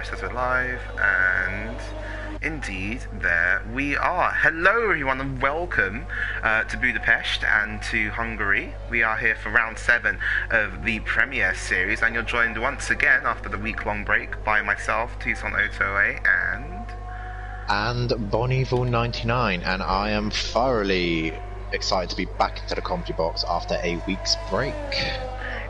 Alright, so we're live, and indeed, there we are. Hello everyone and welcome to Budapest and to Hungary. We are here for round 7 of the Premier Series, and you're joined once again after the week-long break by myself, Tucson Otoe, and Bonneville99, and I am thoroughly excited to be back into the commentary box after a week's break.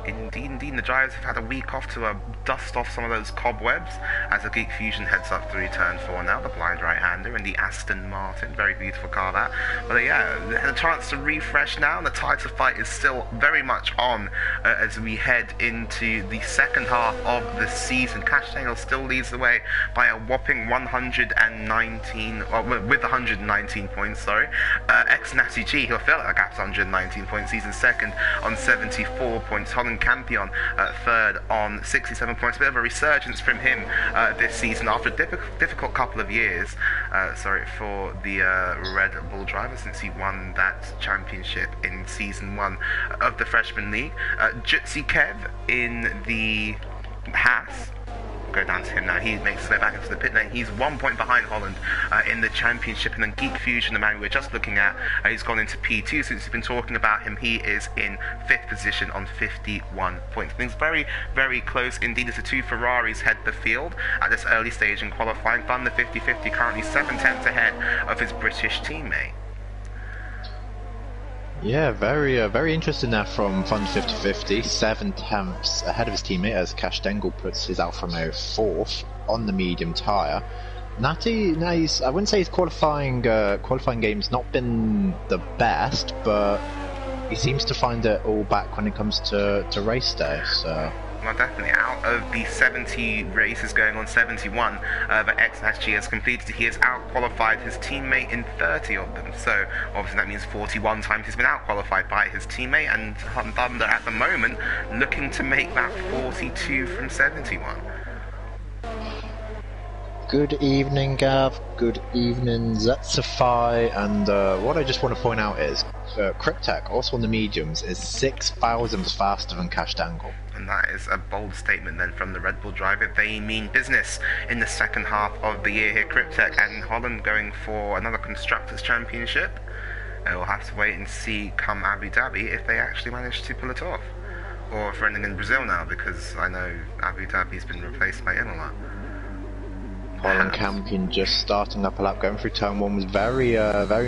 Indeed, the drivers have had a week off to dust off some of those cobwebs as the Geek Fusion heads up through turn 4 now, the blind right-hander and the Aston Martin, very beautiful car that. But yeah, they had a chance to refresh now, and the title fight is still very much on as we head into the second half of the season. Cash Daniel still leads the way by a whopping 119, with 119 points, sorry. Ex-Natty G, he'll fill out the gap's 119 points, he's in second on 74 points. Holland Campion third on 67 points. A bit of a resurgence from him this season after a difficult couple of years for the Red Bull driver since he won that championship in season 1 of the Freshman League. Jutsi Kev in the Haas. Go down to him now. He makes his way back into the pit lane. He's 1 point behind Holland in the championship, and then Geek Fusion, the man we were just looking at, he's gone into P2. Since we've been talking about him, he is in 5th position on 51 points. Things very, very close indeed as the two Ferraris head the field at this early stage in qualifying. Thunder 50-50 currently 7 tenths ahead of his British teammate. Yeah, very interesting there from Fun 50-50, 7 tenths ahead of his teammate as Cash Dengel puts his Alfa Romeo 4th on the medium tyre. Natty, I wouldn't say his qualifying game's not been the best, but he seems to find it all back when it comes to race day, so... Well, definitely. Out of the 70 races going on, 71 that XSG has completed, he has out-qualified his teammate in 30 of them. So, obviously that means 41 times he's been out-qualified by his teammate, and Thunder at the moment looking to make that 42 from 71. Good evening, Gav. Good evening, Zetsify. And what I just want to point out is, Cryptech, also on the mediums, is 6 thousandths faster than Cash Dangle. And that is a bold statement then from the Red Bull driver. They mean business in the second half of the year here. Cryptech and Holland going for another Constructors' Championship. We'll have to wait and see come Abu Dhabi if they actually manage to pull it off. Or for anything in Brazil now, because I know Abu Dhabi's been replaced by Imola. Holland Campion just starting up a lap, going through turn 1 was very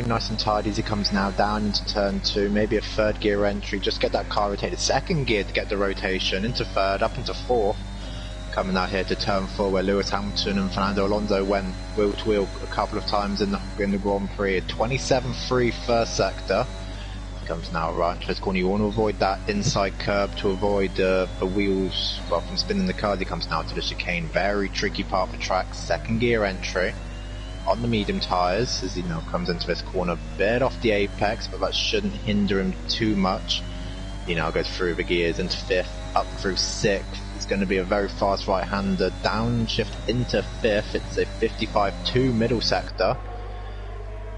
nice and tidy as he comes now down into turn 2, maybe a third gear entry, just get that car rotated, second gear to get the rotation, into third, up into fourth, coming out here to turn 4 where Lewis Hamilton and Fernando Alonso went wheel to wheel a couple of times in the Grand Prix, 27.3 first sector. Comes now right into his corner. You want to avoid that inside curb to avoid the wheels from spinning the car. He comes now to the chicane, very tricky part of the track, second gear entry on the medium tyres as he now comes into this corner, bit off the apex, but that shouldn't hinder him too much. He now goes through the gears into 5th, up through 6th. It's going to be a very fast right-hander, downshift into 5th. It's a 55-2 middle sector.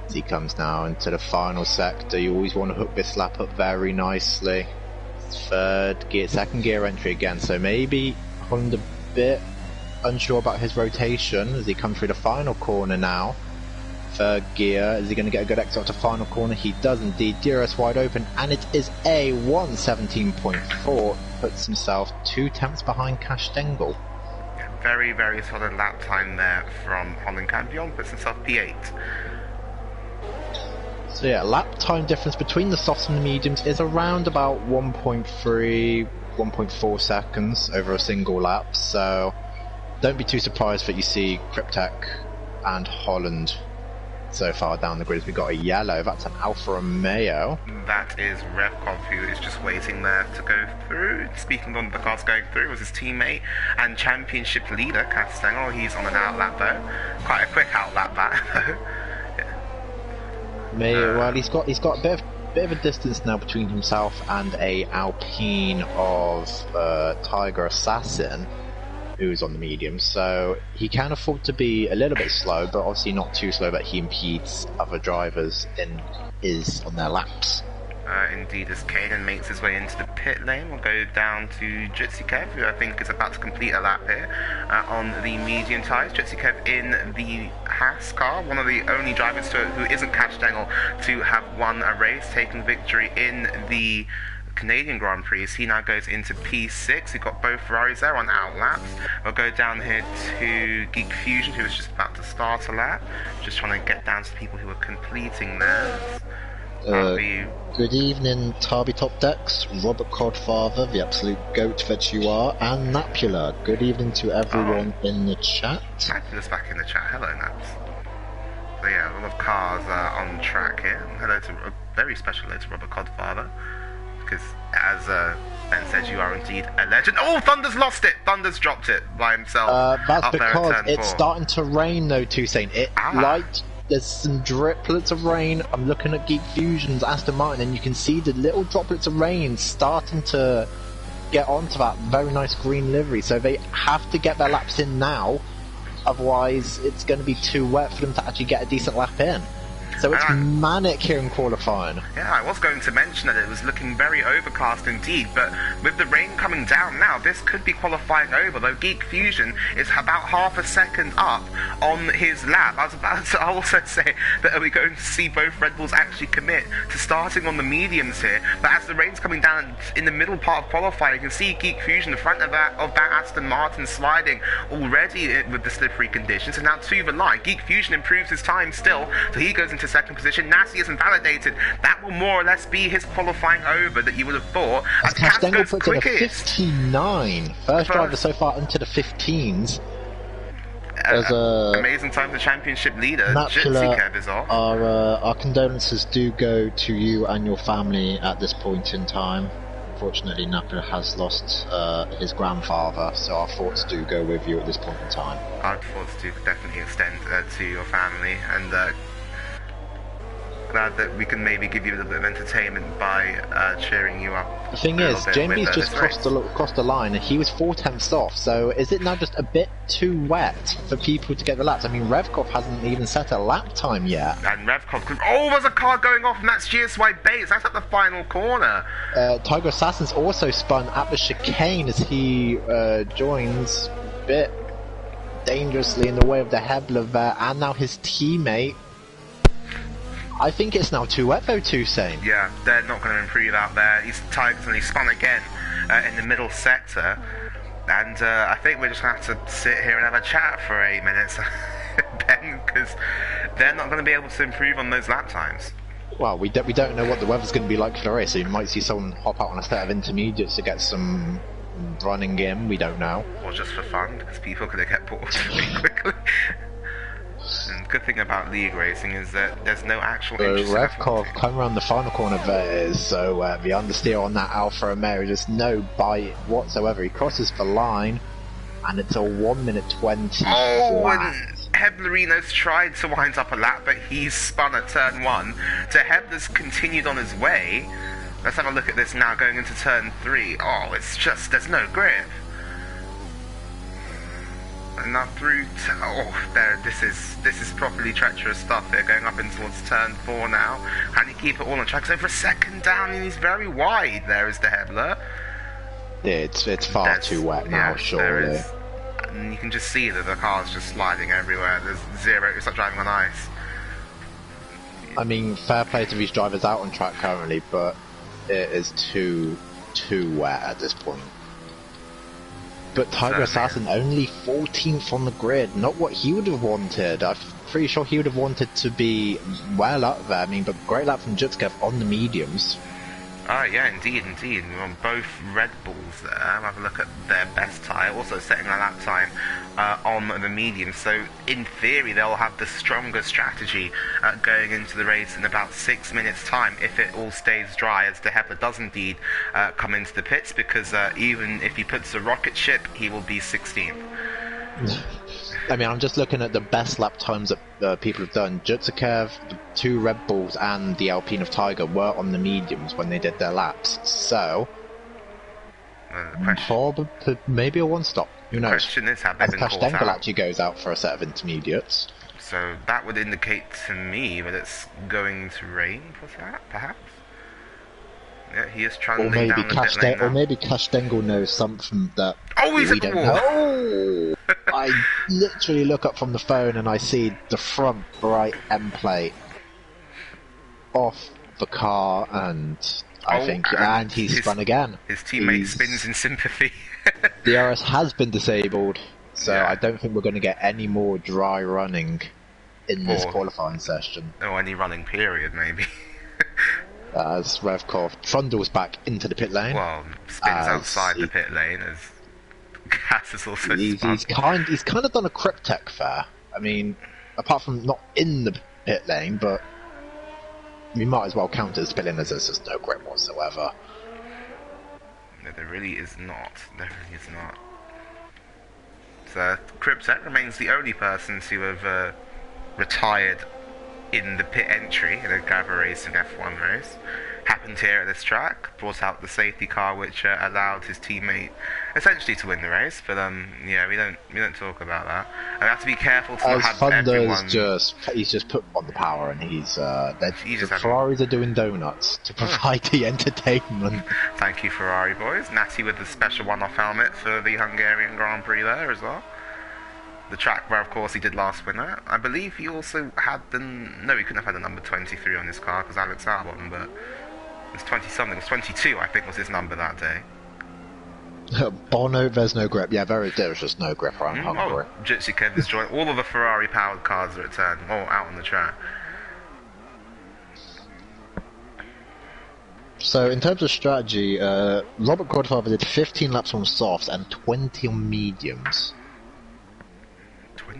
As he comes now into the final sector, you always want to hook this lap up very nicely. Second gear entry again, so maybe Holland a bit unsure about his rotation as he comes through the final corner now. Third gear, is he going to get a good exit off the final corner? He does indeed. DRS wide open, and it is a 1:17.4, puts himself 2 tenths behind Cash Dengel. Very, very solid lap time there from Holland Campion, puts himself P8. So yeah, lap time difference between the softs and the mediums is around about 1.3, 1.4 seconds over a single lap, so don't be too surprised that you see Cryptech and Holland so far down the grid. We've got a yellow, that's an Alfa Romeo. That is Revkov, who is just waiting there to go through. Speaking on the cars going through was his teammate and championship leader, Castengel. He's on an outlap though. Quite a quick outlap that though. Well, he's got a bit of a distance now between himself and a Alpine of Tiger Assassin, who's on the medium, so he can afford to be a little bit slow, but obviously not too slow that he impedes other drivers on their laps. Indeed, as Kaden makes his way into the pit lane, we'll go down to Jitsikev, who I think is about to complete a lap here on the medium tyres. Jitsikev in the Haas car, one of the only drivers who isn't Kashtengel to have won a race, taking victory in the Canadian Grand Prix. He now goes into P6. We've got both Ferraris there on outlaps. We'll go down here to Geek Fusion, who was just about to start a lap. Just trying to get down to the people who are completing theirs. Good evening, Tarby Top Decks, Robert Codfather, the absolute goat that you are, and Napula. Good evening to everyone in the chat. Napula's back in the chat. Hello, Naps. So yeah, a lot of cars on track here. Hello to a very special hello to Robert Codfather, because as Ben says, you are indeed a legend. Oh, Thunder's lost it! Thunder's dropped it by himself. That's because it's starting to rain though, Toussaint. There's some driplets of rain. I'm looking at Geek Fusion's Aston Martin, and you can see the little droplets of rain starting to get onto that very nice green livery. So they have to get their laps in now, otherwise it's going to be too wet for them to actually get a decent lap in. So it's manic here in qualifying. Yeah, I was going to mention that it was looking very overcast indeed, but with the rain coming down now, this could be qualifying over, though Geek Fusion is about half a second up on his lap. I was about to also say that are we going to see both Red Bulls actually commit to starting on the mediums here, but as the rain's coming down in the middle part of qualifying, you can see Geek Fusion, the front of that Aston Martin, sliding already with the slippery conditions, and now to the line. Geek Fusion improves his time still, so he goes into second position. Nasty isn't validated. That will more or less be his qualifying over that you would have thought. As Kashtengel puts in a 59. First driver so far into the 15s. Amazing time for championship leader. Napula, is off. Our condolences do go to you and your family at this point in time. Unfortunately, Napula has lost his grandfather, so our thoughts do go with you at this point in time. Our thoughts do definitely extend to your family, and glad that we can maybe give you a little bit of entertainment by cheering you up. The thing is, Jamie's just crossed the line, and he was 4/10ths off, so is it now just a bit too wet for people to get the laps? I mean, Revkov hasn't even set a lap time yet. And Revkov, oh, there's a car going off, and that's GSY Bates, that's at the final corner. Tiger Assassin's also spun at the chicane as he joins a bit dangerously in the way of the Hebler there, and now his teammate. I think it's now too wet though, Toussaint. Yeah, they're not going to improve out there. Tiger's only spun again in the middle sector, and I think we're just going to have to sit here and have a chat for 8 minutes, Ben, because they're not going to be able to improve on those lap times. Well, we don't know what the weather's going to be like for the race, so you might see someone hop out on a set of intermediates to get some running in, we don't know. Or just for fun, because people are going to get bored really quickly. And the good thing about league racing is that there's no actual interest. Revkov come around the final corner there, so the understeer on that Alfa Romeo, just no bite whatsoever. He crosses the line, and it's a 1:20. Oh, and Heblerino's tried to wind up a lap, but he's spun at turn 1. So Hebler's continued on his way. Let's have a look at this now, going into turn 3. Oh, it's just, there's no grip. And now through there, this is properly treacherous stuff here, going up in towards turn 4 now. Can he keep it all on track? So for a second down, and he's very wide. There is the Hebler. Yeah, it's far too wet now, surely. And you can just see that the car's just sliding everywhere. There's zero, it's like driving on ice. I mean, fair play to these drivers out on track currently, but it is too wet at this point. But Tiger Assassin only 14th on the grid, not what he would have wanted. I'm pretty sure he would have wanted to be well up there. I mean, but great lap from Jutskav on the mediums. Yeah, indeed. We're on both Red Bulls there. Have a look at their best tyre, also setting their lap time on the medium. So, in theory, they'll have the stronger strategy going into the race in about 6 minutes' time, if it all stays dry, as De Hebler does indeed come into the pits, because even if he puts a rocket ship, he will be 16th. I mean, I'm just looking at the best lap times that people have done. Jutsakev, the 2 Red Bulls, and the Alpine of Tiger were on the mediums when they did their laps. So, maybe a one-stop. Who knows? The question is, have they been caught out? Kashtengel actually goes out for a set of intermediates. So that would indicate to me that it's going to rain for that, perhaps? Yeah, he is trundling down the pit lane now. Or maybe Castengle knows something that he's we at the don't wall. know. I literally look up from the phone and I see the front right end plate off the car, and he's spun again. His teammate spins in sympathy. The RS has been disabled, so yeah. I don't think we're going to get any more dry running in this qualifying session. Or any running period, maybe. As Revkov trundles back into the pit lane. Well, spins outside the pit lane as Cass is also spun. He's kind of done a Cryptek there. I mean, apart from not in the pit lane, but we might as well count it as pit lane as there's just no grip whatsoever. No, there really is not. So, Cryptek remains the only person to have retired in the pit entry in a Gavra Racing F1 race. Happened here at this track, brought out the safety car which allowed his teammate essentially to win the race, but yeah, we don't talk about that. I have to be careful to not have everyone... he's just put on the power, and the Ferraris are doing donuts to provide the entertainment. Thank you, Ferrari boys. Natty with the special one-off helmet for the Hungarian Grand Prix there as well. The track where, of course, he did last win at. I believe he also had no, he couldn't have had the number 23 on his car because Alex Albon, but it's 20-something. It was 22, I think, was his number that day. Bono, there's no grip. Yeah, there's just no grip around Hungary. Jitsi Kev is joined. All of the Ferrari-powered cars are at turn, out on the track. So, in terms of strategy, Robert Godfather did 15 laps on softs and 20 on mediums.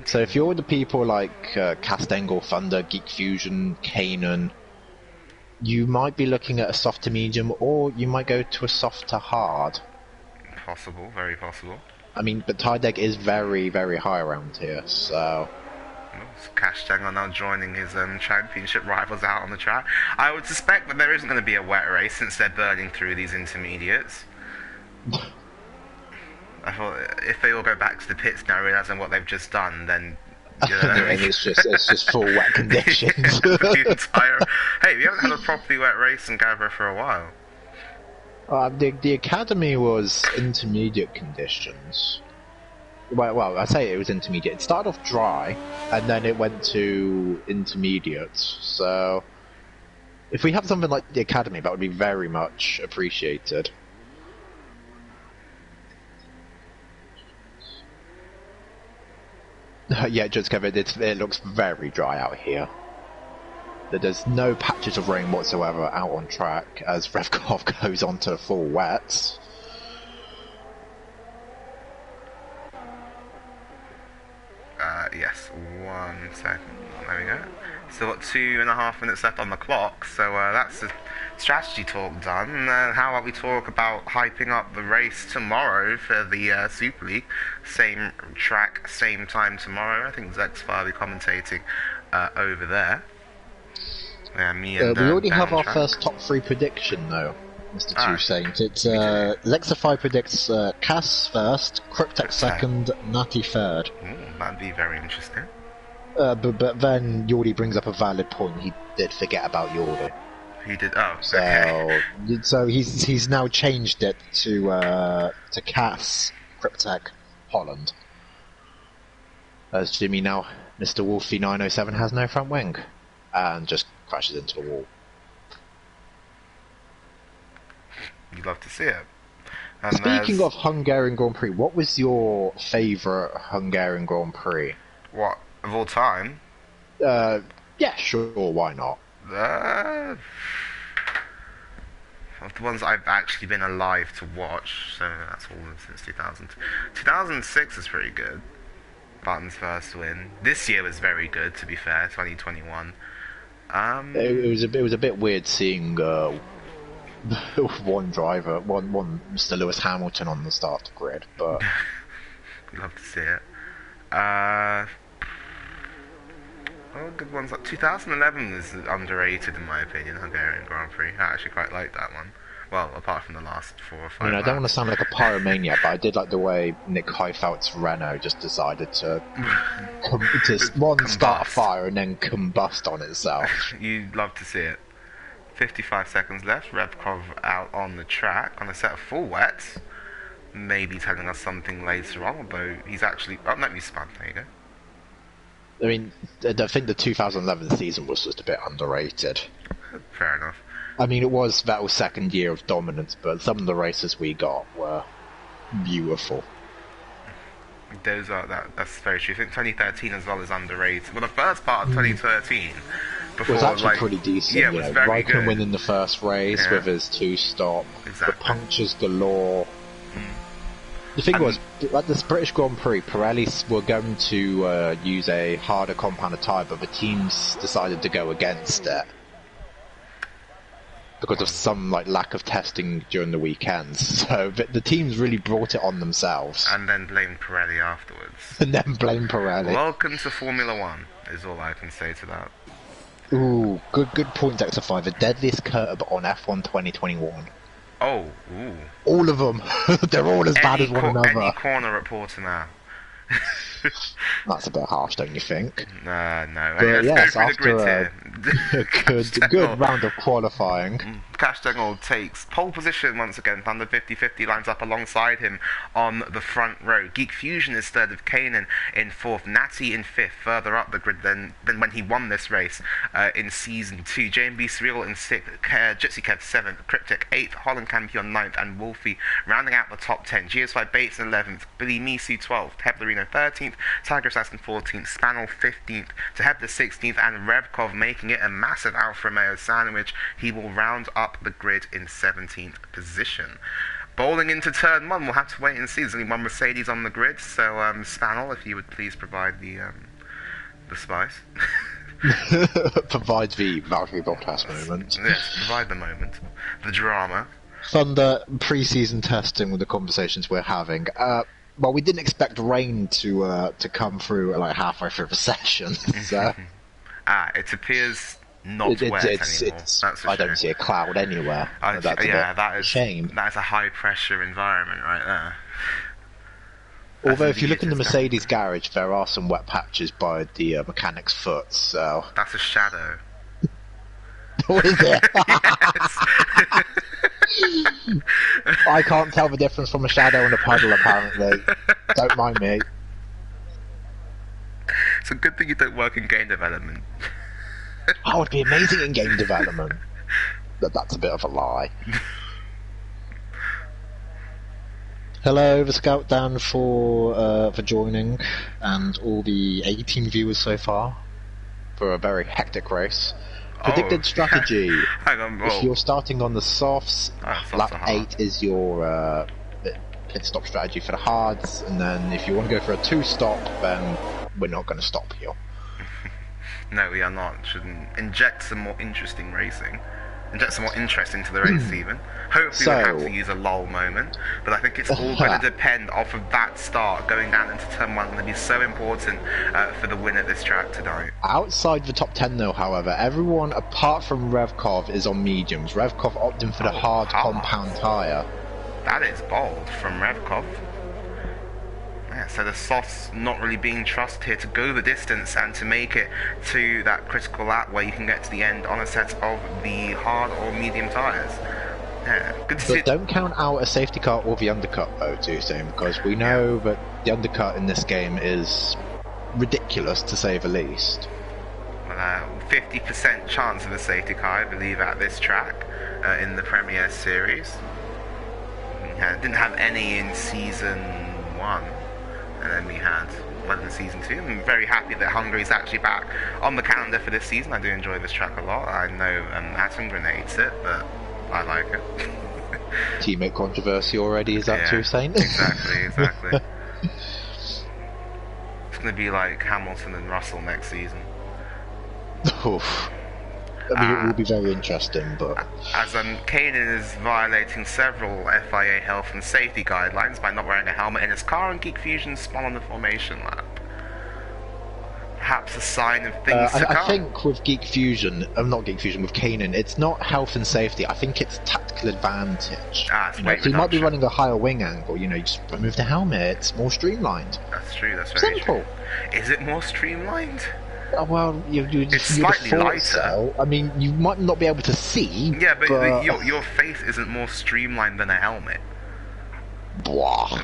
So if you're the people like Castengle, Thunder, Geek Fusion, Kanan, you might be looking at a soft to medium, or you might go to a soft to hard. Possible, very possible. I mean, but Tydeg is very, very high around here, so... Castangle now joining his championship rivals out on the track. I would suspect that there isn't going to be a wet race since they're burning through these intermediates. I thought if they all go back to the pits now, realising what they've just done, then it's just full wet conditions. Hey, we haven't had a properly wet race in Gavra for a while. The academy was intermediate conditions. Well, I say it was intermediate. It started off dry, and then it went to intermediate. So, if we have something like the academy, that would be very much appreciated. Yeah, just Kevin, it looks very dry out here. There's no patches of rain whatsoever out on track as Revkov goes on to full wets. Yes, 1 second. There we go. Still got 2.5 minutes left on the clock, so that's the strategy talk done. How about we talk about hyping up the race tomorrow for the Super League? Same track, same time tomorrow. I think Zek's finally commentating over there. Me and we already have our first top 3 prediction, though, Mr. Two Saint. It's Zexify predicts Cass first, Cryptek second, Natty third. That'd be very interesting. But then Yordi brings up a valid point. He did forget about Yordi. He did. Oh, okay. So he's now changed it to Cass, Cryptek, Holland. As Jimmy now, Mr. Wolfie 907 has no front wing, and just crashes into the wall. You'd love to see it. And speaking of Hungarian Grand Prix, what was your favourite Hungarian Grand Prix? What, of all time? Yeah, sure, why not? Of the ones I've actually been alive to watch, so that's all since 2000. 2006 is pretty good. Button's first win. This year was very good, to be fair, 2021. It was a bit weird seeing one driver, one Mr. Lewis Hamilton on the start grid, but love to see it. Good ones like 2011 is underrated in my opinion. Hungarian Grand Prix. I actually quite like that one. Well, apart from the last 4 or 5. I don't want to sound like a pyromaniac, but I did like the way Nick Heifeld's Renault just decided to start a fire and then combust on itself. You'd love to see it. 55 seconds left. Revkov out on the track on a set of full wets. Maybe telling us something later on, although he's actually... Oh, no, he's spun. There you go. I mean, I think the 2011 season was just a bit underrated. Fair enough. I mean, it was Vettel's second year of dominance, but some of the races we got were beautiful. That's very true. I think 2013 as well is underrated. Well, the first part of 2013 It was actually pretty decent. Yeah, it was very good. Raikkonen winning the first race with his two-stop, exactly. The punctures galore. The thing was, at this British Grand Prix, Pirelli were going to use a harder compounded tyre, but the teams decided to go against it because of some lack of testing during the weekends. So the teams really brought it on themselves. And then blamed Pirelli afterwards. And then blamed Pirelli. Welcome to Formula One, is all I can say to that. Ooh, good point, Xify. The deadliest curb on F1 2021. Oh, ooh. All of them. They're all as bad as one another. Any corner reporter now. That's a bit harsh, don't you think? No. But Let's yes, go through after a good round of qualifying. Castagnold takes pole position once again. Thunder 50-50 lines up alongside him on the front row. Geek Fusion is third with Kanan in fourth. Natty in fifth, further up the grid than when he won this race in Season 2. JMB Surreal in sixth, Jitsi Kev seventh, Cryptic eighth, Holland Campion ninth, and Wolfie rounding out the top 10. GSY Bates in 11th, Billy Misu 12th, Heblerino 13th, Tiger Assassin 14th, Spanel 15th, to Hebler 16th, and Revkov making it a massive Alfa Romeo sandwich. He will round up the grid in 17th position. Bowling into turn 1, we'll have to wait and see. There's only one Mercedes on the grid, so Spanel, if you would please provide the spice. Provide the Valtteri Bottas moment. Yes, provide the moment. The drama. Thunder, pre-season testing with the conversations we're having. Well, we didn't expect rain to come through halfway through the session. So. It appears not wet anymore. I don't see a cloud anywhere. That's a shame. That is a high-pressure environment right there. Although, if you look in the Mercedes garage, there are some wet patches by the mechanic's foot. So that's a shadow. What is it? Yes. I can't tell the difference from a shadow and a puddle, apparently. Don't mind me. It's a good thing you don't work in game development. I would be amazing in game development. But that's a bit of a lie. Hello, the Scout Dan for joining, and all the 18 viewers so far for a very hectic race. Predicted strategy. Hang on, if you're starting on the softs, lap 8 is your pit stop strategy for the hards, and then if you want to go for a 2-stop, then we're not going to stop you. No, we are not. Should inject some more interesting racing. Inject some more interest into the race, even. Hopefully we'll have to use a lull moment, but I think it's all going to depend off of that start. Going down into turn 1 going to be so important for the win at this track tonight. Outside the top 10 though, however, everyone apart from Revkov is on mediums. Revkov opting for the hard compound tyre. That is bold from Revkov. Yeah, so the softs not really being trusted here to go the distance and to make it to that critical lap where you can get to the end on a set of the hard or medium tyres. Yeah, good to see. But don't count out a safety car or the undercut though too soon, because we know that the undercut in this game is ridiculous to say the least. Well, 50% chance of a safety car, I believe, at this track in the Premier Series. Didn't have any in Season 1. And then we had one in Season 2. I'm very happy that Hungary is actually back on the calendar for this season. I do enjoy this track a lot. I know Atom grenades it, but I like it. Teammate controversy already, is that too sane? Exactly. It's going to be like Hamilton and Russell next season. Oof. I mean, it will be very interesting, but... As Kanan is violating several FIA health and safety guidelines by not wearing a helmet in his car, and Geek Fusion spun on the formation lap. Perhaps a sign of things to come. I think with Geek Fusion, not Geek Fusion, with Kanan, it's not health and safety, I think it's tactical advantage. He might be running a higher wing angle, you just remove the helmet, it's more streamlined. That's true, that's very simple. True. Is it more streamlined? Oh, well, It's slightly lighter. So. I mean, you might not be able to see. Yeah, but your face isn't more streamlined than a helmet. Blah.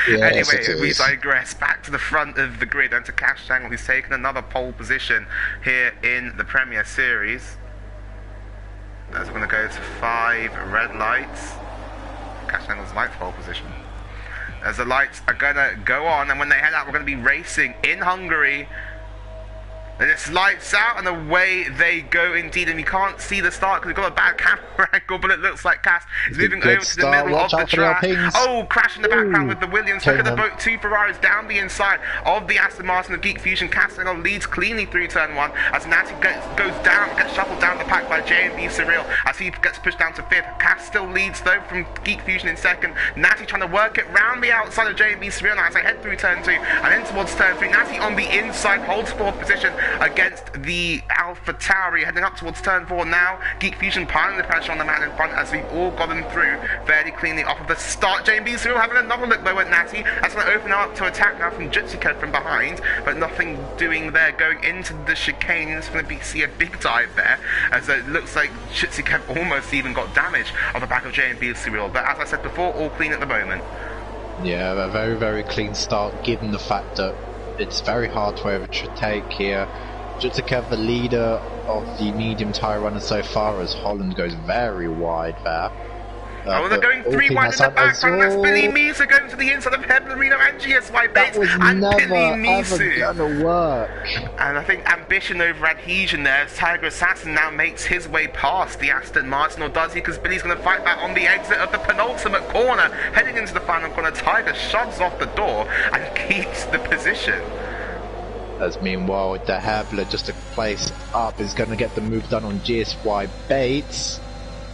Yes, anyway, we digress back to the front of the grid and to Cash Dangle, who's taken another pole position here in the Premier Series. As we're going to go to 5 red lights. Cash Dangle's lights pole position. As the lights are going to go on, and when they head out, we're going to be racing in Hungary. And it's lights out and away they go indeed, and we can't see the start because we've got a bad camera angle, but it looks like Cass is moving over to the middle of the track. Oh, crash in the background with the Williams. Look at the boat, 2 Ferraris down the inside of the Aston Martin of Geek Fusion. Cass leads cleanly through turn 1 as Natty goes down, gets shuffled down the pack by J&B Surreal as he gets pushed down to 5th. Cass still leads though from Geek Fusion in 2nd. Natty trying to work it round the outside of J&B Surreal now as they head through turn 2 and then towards turn 3. Natty on the inside holds 4th position against the Alpha Tauri, heading up towards turn 4 now. Geek Fusion piling the pressure on the man in front as we've all got them through fairly cleanly off of the start. J&B Surreal having another look though at Natty. That's going to open up to attack now from Jutsuka from behind, but nothing doing there. Going into the chicane, it's going to see a big dive there as it looks like Jutsuka almost even got damage on the back of J&B Surreal, but as I said before, all clean at the moment. Yeah, a very, very clean start given the fact that it's very hard to overtake here. Jutsuka, the leader of the medium tyre runners so far, as Holland goes very wide there. Oh, they're going 3 wide in the background. That's Billy Misu going to the inside of Heblerino and GSY Bates and Billy Misu. That was never gonna work. And I think ambition over adhesion there as Tiger Assassin now makes his way past the Aston Martin, or does he? Because Billy's going to fight back on the exit of the penultimate corner. Heading into the final corner, Tiger shoves off the door and keeps the position. As meanwhile, De Hebler just a place up is going to get the move done on GSY Bates.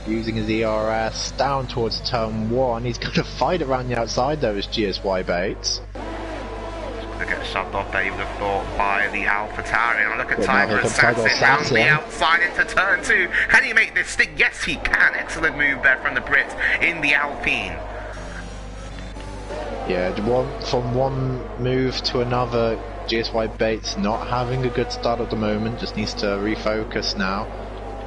Using his ERS down towards turn 1. He's going to fight around the outside though as GSY Bates. They get shoved off there, you would have thought, by the Alpha Tauri. And look at Tiger Assassin round the outside into turn 2. Can he make this stick? Yes, he can. Excellent move there from the Brit in the Alpine. Yeah, from one move to another, GSY Bates not having a good start at the moment, just needs to refocus now.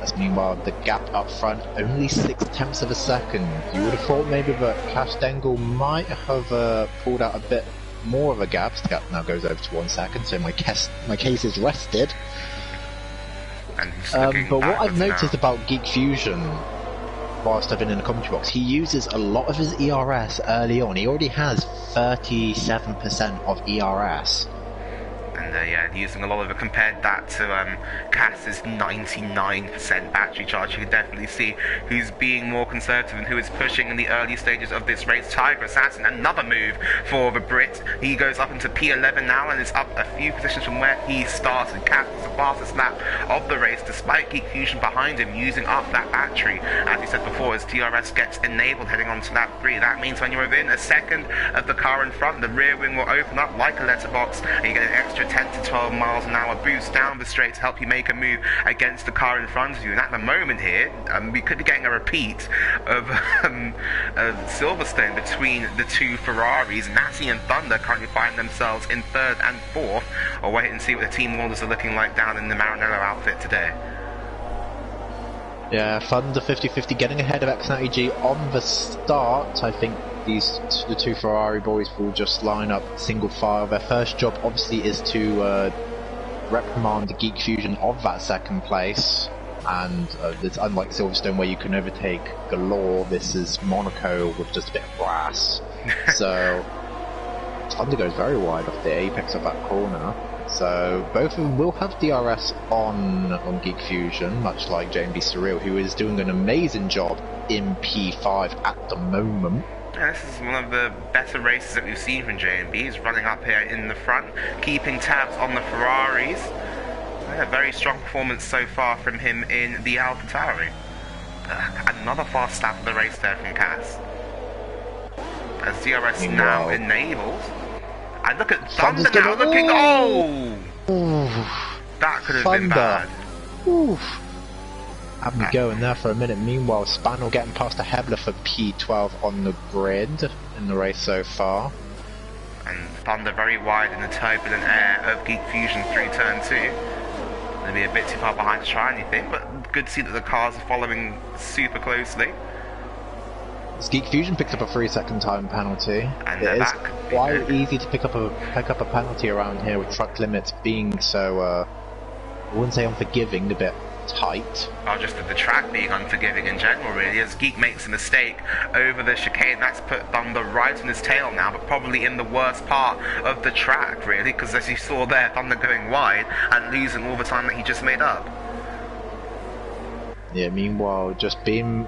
As meanwhile, the gap up front, only 6/10 of a second. You would have thought maybe that Cash Dangle might have pulled out a bit more of a gap. The gap now goes over to 1 second, so my case is rested. But what I've noticed about Geek Fusion, whilst I've been in the commentary box, he uses a lot of his ERS early on. He already has 37% of ERS. And yeah, using a lot of it, compared that to Cass's 99% battery charge. You can definitely see who's being more conservative and who is pushing in the early stages of this race. Tiger Assassin, another move for the Brit. He goes up into P11 now and is up a few positions from where he started. Cass is the fastest lap of the race despite Geek Fusion behind him using up that battery. As he said before, as TRS gets enabled heading on to lap 3, that means when you're within a second of the car in front, the rear wing will open up like a letterbox and you get an extra 10 to 12 miles an hour boost down the straight to help you make a move against the car in front of you. And at the moment here, we could be getting a repeat of Silverstone between the 2 Ferraris. Natty and Thunder currently find themselves in 3rd and 4th. I'll wait and see what the team orders are looking like down in the Maranello outfit today. Yeah, Thunder 50-50 getting ahead of X90G on the start. I think the 2 Ferrari boys will just line up single file. Their first job obviously is to reprimand the Geek Fusion of that 2nd place. And it's unlike Silverstone where you can overtake galore, this is Monaco with just a bit of brass. So Thunder goes very wide off the apex of that corner. So both of them will have DRS on Geek Fusion, much like J&B Surreal, who is doing an amazing job in P5 at the moment. Yeah, this is one of the better races that we've seen from J&B. He's running up here in the front, keeping tabs on the Ferraris. Yeah, very strong performance so far from him in the Alpha Tauri. Another fast start of the race there from Cass. As DRS now enabled. And look at Thunder now looking. Oh! That could have been bad. Had me going there for a minute. Meanwhile, Spaniel getting past the Hebler for P12 on the grid in the race so far. And Thunder very wide in the turbulent air of Geek Fusion through turn 2. Gonna be a bit too far behind to try anything, but good to see that the cars are following super closely. Geek Fusion picked up a 3-second time penalty. And it is quite easy to pick up a penalty around here with truck limits being so, I wouldn't say unforgiving, a bit tight. Oh, just the track being unforgiving in general, really. As Geek makes a mistake over the chicane, that's put Thunder right on his tail now, but probably in the worst part of the track, really, because as you saw there, Thunder going wide and losing all the time that he just made up. Yeah, meanwhile,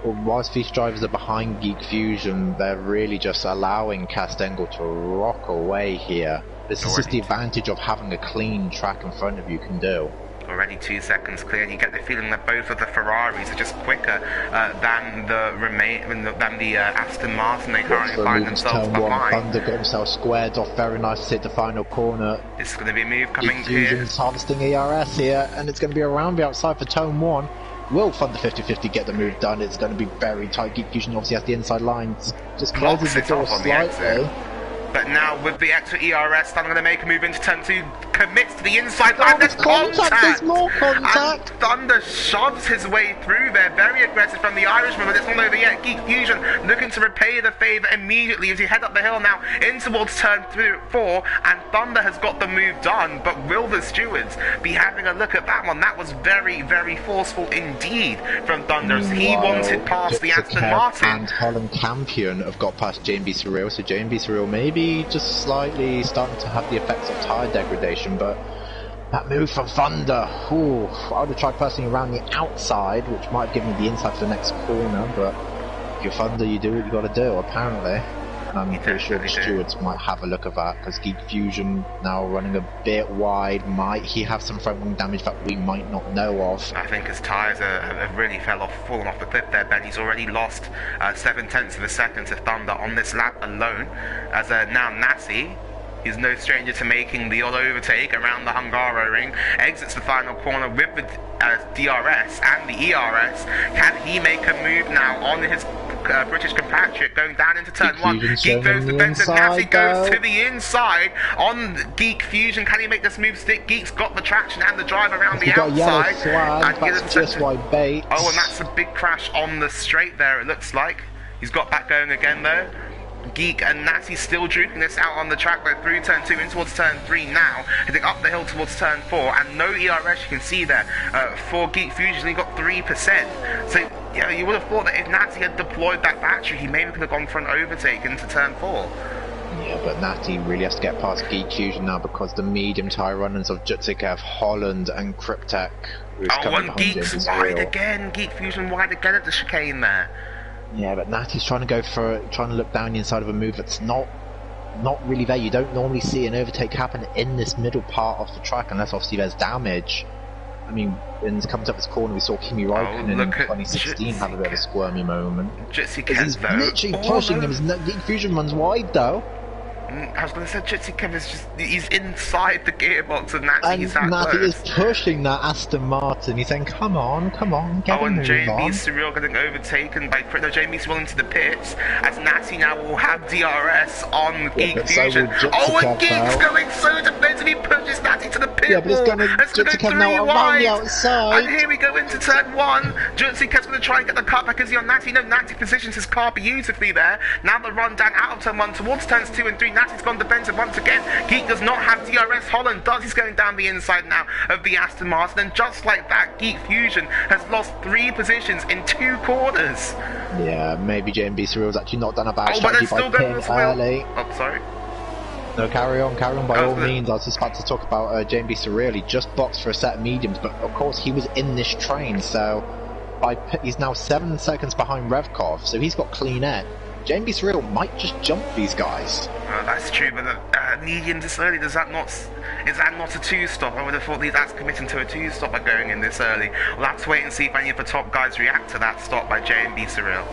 whilst these drivers are behind Geek Fusion, they're really just allowing Castengle to rock away here. This is just the advantage of having a clean track in front of you can do. Already 2 seconds clear, and you get the feeling that both of the Ferraris are just quicker than the Aston Martin they currently find themselves behind. Thunder got himself squared off very nice to hit the final corner. This is going to be a move coming Geek Fusion's harvesting ERS here, and it's going to be around the outside for turn 1. Will Thunder 50-50 get the move done? It's going to be very tight. Geek Fusion obviously has the inside line, just closes the door slightly. But now with the extra ERS, Thunder going to make a move into turn 2, commits to the inside line, there's contact! There's more contact! And Thunder shoves his way through there, very aggressive from the Irishman, but it's not over yet. Geek Fusion looking to repay the favour immediately as he head up the hill now in towards turn 4, and Thunder has got the move done, but will the stewards be having a look at that one? That was very, very forceful indeed from Thunder as he wanted past the Aston Martin. And Holland Campion have got past JB Surreal, so JB Surreal maybe just slightly starting to have the effects of tyre degradation, but that move from Thunder, I would have tried personally around the outside, which might have given me the inside for the next corner, but if you're Thunder, you do what you got to do, apparently. And I'm pretty sure the stewards might have a look at that, because Geek Fusion now running a bit wide. Might he have some front wing damage that we might not know of? I think his tyres have really fallen off the cliff there, Ben. He's already lost 7/10 of a second to Thunder on this lap alone, as now Nassi, he's no stranger to making the odd overtake around the Hungaroring, exits the final corner with the DRS and the ERS. Can he make a move now on his British compatriot going down into turn 1? Geek goes defensive, Nassi goes to the inside on Geek Fusion. Can he make this move stick? Geek's got the traction and the drive around the outside. That's just why Bates. Oh, and that's a big crash on the straight there, it looks like. He's got back going again though. Geek and Natty still duking this out on the track, but through turn 2 in towards turn 3 now, heading up the hill towards turn 4, and no ERS you can see there for Geek Fusion. He got 3%. So yeah, you would have thought that if Natty had deployed that battery, he maybe could have gone for an overtake into turn 4. Yeah, but Natty really has to get past Geek Fusion now because the medium tyre runners of Jutsikev, Holland and Cryptek. Oh, and Geek's wide again. Geek Fusion wide again at the chicane there. Yeah, but Natty's trying to look down the inside of a move that's not really there. You don't normally see an overtake happen in this middle part of the track unless obviously there's damage. I mean, when it comes up this corner, we saw Kimi Räikkönen in 2016 have a bit of a squirmy moment. He's literally pushing him. Geek Fusion runs wide though. I was going to say, Jutsikev is he's inside the gearbox of Natty. And Natty is pushing that Aston Martin. He's saying, come on, get a move on. And JB Surreal getting overtaken by JB Surreal into the pits, as Natty now will have DRS on Geek Fusion. And Geek's going so defensive, he pushes Natty to the pit wall. It's going to go 3 wide. And here we go into turn 1. Jutsikev's going to try and get the cut back. Is he on Natty? No, Natty positions his car beautifully there. Now the run down out of turn 1 towards turns 2 and 3. Natty's gone defensive once again. Geek does not have DRS. Holland does. He's going down the inside now of the Aston Martin, and just like that, Geek Fusion has lost 3 positions in 2 corners. Yeah, maybe JB Surreal's actually not done a bad strategy by pin early. Oh, sorry. No, carry on by all means. I was just about to talk about JB Surreal. He just boxed for a set of mediums, but of course he was in this train, so he's now 7 seconds behind Revkov, so he's got clean air. JB Surreal might just jump these guys. That's true, but medium this early, is that not a 2-stop? I would have thought that's committing to a 2-stop by going in this early. We'll have to wait and see if any of the top guys react to that stop by JB Surreal.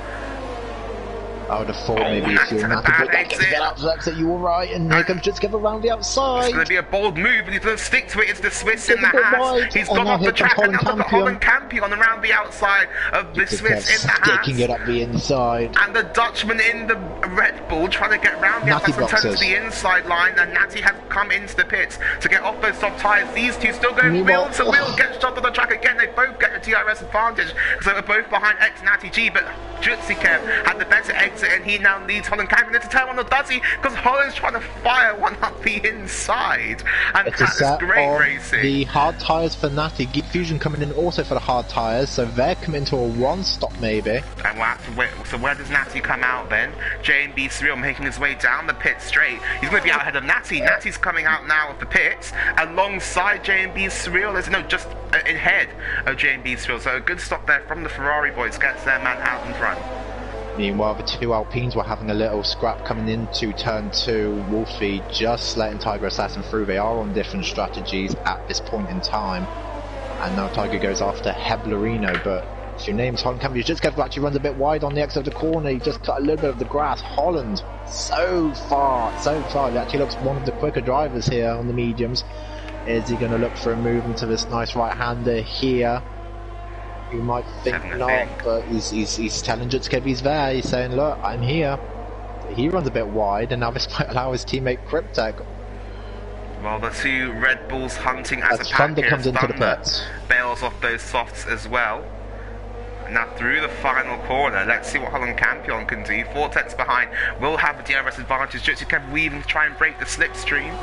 I would have thought Oh, maybe nice if you're and a not to bad put that exit. get out to exit, you were right, and here comes just around the outside. It's going to be a bold move, and he's going to stick to it. It's the Swiss in the Getting a bit hat. wide, He's and gone now off the here comes track, and now look at Holland Holland Campion around the outside of the Swiss in the hat. Sticking it up the inside. And the Dutchman in the Red Bull trying to get round the Natty outside and turn to boxes. the inside line, and Natty has come into the pits to get off those soft tyres. These two still going Meanwhile- wheel to wheel, get stopped on the track again. They both get the DRS advantage, so they're both behind X Natty G, but Jutsikev had the better exit, and he now leads Holland Campion into turn one, or does he? Because Holland's trying to fire one up the inside, and It's a that is set great of racing. the hard tyres for Natty. Geek Fusion coming in also for the hard tyres, so they're coming to a one stop maybe. And we'll have to wait. So where does Natty come out then? J&B Surreal making his way down the pit straight. He's going to be out ahead of Natty. Natty's coming out now of the pits alongside J&B Surreal. There's no, just ahead of J&B Surreal. So a good stop there from the Ferrari boys gets their man out in front. Meanwhile, the two Alpines were having a little scrap coming into turn two. Wolfie just letting Tiger Assassin through. They are on different strategies at this point in time. And now Tiger goes after Heblerino, but if your name's Holland Campion, just actually runs a bit wide on the exit of the corner. He just cut a little bit of the grass. Holland, so far. He actually looks one of the quicker drivers here on the mediums. Is he going to look for a move into this nice right-hander here? You might think not, but he's telling Jutsukev he's there. He's saying, look, I'm here. He runs a bit wide, and now this might allow his teammate Cryptek. Well, the two Red Bulls hunting as a pack Thunder here. comes into the Thunder pits. bails off those softs as well. Now through the final corner, let's see what Holland Campion can do. 4 tenths behind, will have the DRS advantage. Jutsukev weaving to try and break the slipstream.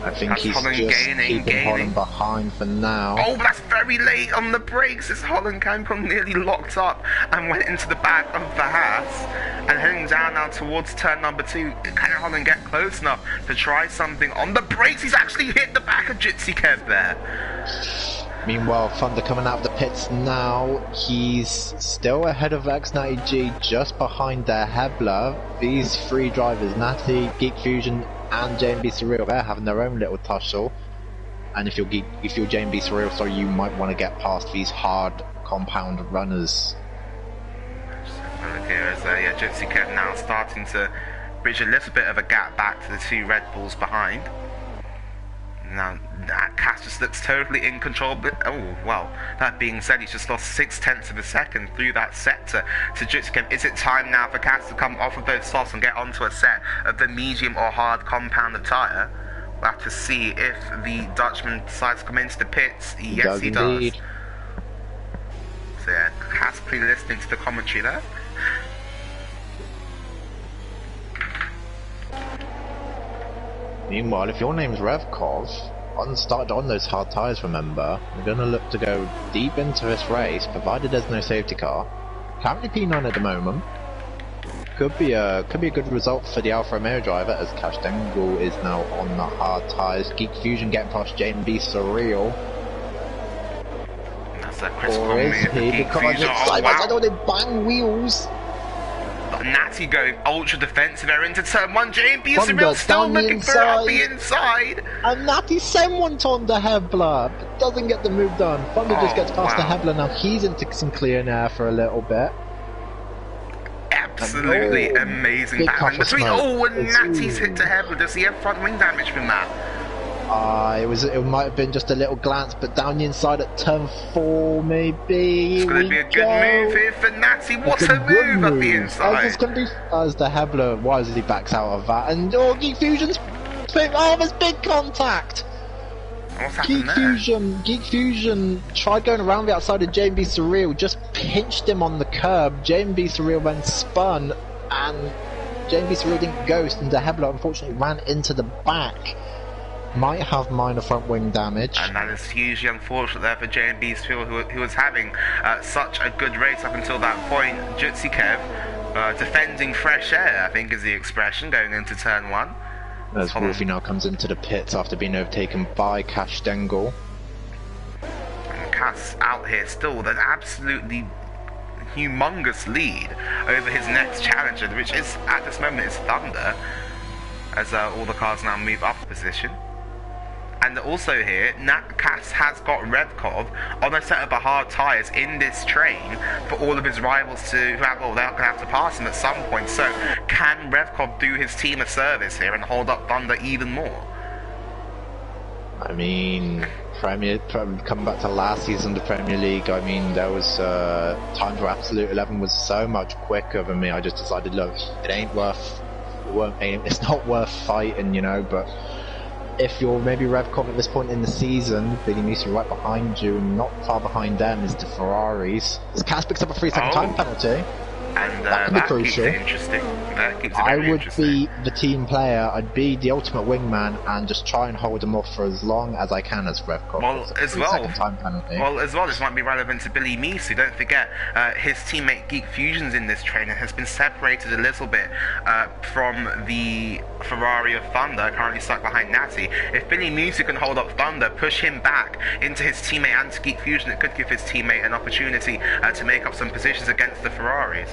I think That's he's Holland just gaining. keeping Holland behind for now. Oh, but that's very late on the brakes. As Holland Campion nearly locked up and went into the back of the Haas. And heading down now towards turn number 2. Can Holland get close enough to try something on the brakes? He's actually hit the back of Jutsukev there. Meanwhile, Thunder coming out of the pits now. He's still ahead of X90G, just behind their Hebler. These three drivers, Natty, Geek Fusion, and J&B Surreal, they're having their own little tussle. And if you're J&B Surreal, sorry, you might want to get past these hard compound runners. Here is Jutsukev now starting to bridge a little bit of a gap back to the two Red Bulls behind. Now, Cass just looks totally in control, but oh, well, that being said, he's just lost 6/10 of a second through that sector to Jutsukev. Is it time now for Cass to come off of those softs and get onto a set of the medium or hard compound tyre? We'll have to see if the Dutchman decides to come into the pits. Yes, he does. Indeed. So yeah, Cass clearly listening to the commentary there. Meanwhile, if your name's Revkov, started on those hard tyres, remember, we're going to look to go deep into this race, provided there's no safety car. Currently P9 at the moment. Could be a good result for the Alfa Romeo driver, as Cash Dengel is now on the hard tyres. Geek Fusion getting past J&B Surreal. That's a critical Or is move. he? Geek Because Fusion, it's side by wow. side, oh, they bang wheels. Natty going ultra defensive there into turn 1. J&B Thunder Surreal still down the looking for it up the inside. inside. And Natty sent one on the Hebler, but doesn't get the move done. Thunder just gets past the Hebler. Now he's into some clear air for a little bit. Absolutely amazing big battling puff of between. smoke. Oh, and Natty's hit to Hebler. Does he have front wing damage from that? It might have been just a little glance, but down the inside at turn 4, maybe. It's going to be a good move here for Natty. What a move up the inside. It's going to be as the Hebler wisely backs out of that, and Geek Fusion's there's big contact. What's happened there? Geek Fusion tried going around the outside of J&B Surreal, just pinched him on the curb. J&B Surreal then spun, and J&B Surreal didn't ghost, and the Hebler unfortunately ran into the back. Might have minor front wing damage. And that is hugely unfortunate there for J&B Surreal, who was having such a good race up until that point. Jutsikev defending fresh air, I think is the expression, going into turn 1. As Wolfie now comes into the pits after being overtaken by Cash Dengel. And Cass out here still with an absolutely humongous lead over his next challenger, which is, at this moment, is Thunder, as all the cars now move up a position. And also here, Cass has got Revkov on a set of hard tyres in this train for all of his rivals to have, well, they're going to have to pass him at some point. So can Revkov do his team a service here and hold up Thunder even more? I mean, coming back to last season, the Premier League, I mean, there was times where Absolute 11 was so much quicker than me. I just decided, look, it's not worth fighting, you know. But if you're maybe Revkov at this point in the season, Billy Musi right behind you, and not far behind them is the Ferraris. As Cass picks up a 3-second time penalty. And that keeps it interesting. I would be the team player. I'd be the ultimate wingman and just try and hold them off for as long as I can as Revkov. Well, as well, this might be relevant to Billy Meese. Don't forget, his teammate Geek Fusions in this train has been separated a little bit from the Ferrari of Thunder, currently stuck behind Natty. If Billy Meese can hold up Thunder, push him back into his teammate and to Geek Fusion, it could give his teammate an opportunity to make up some positions against the Ferraris.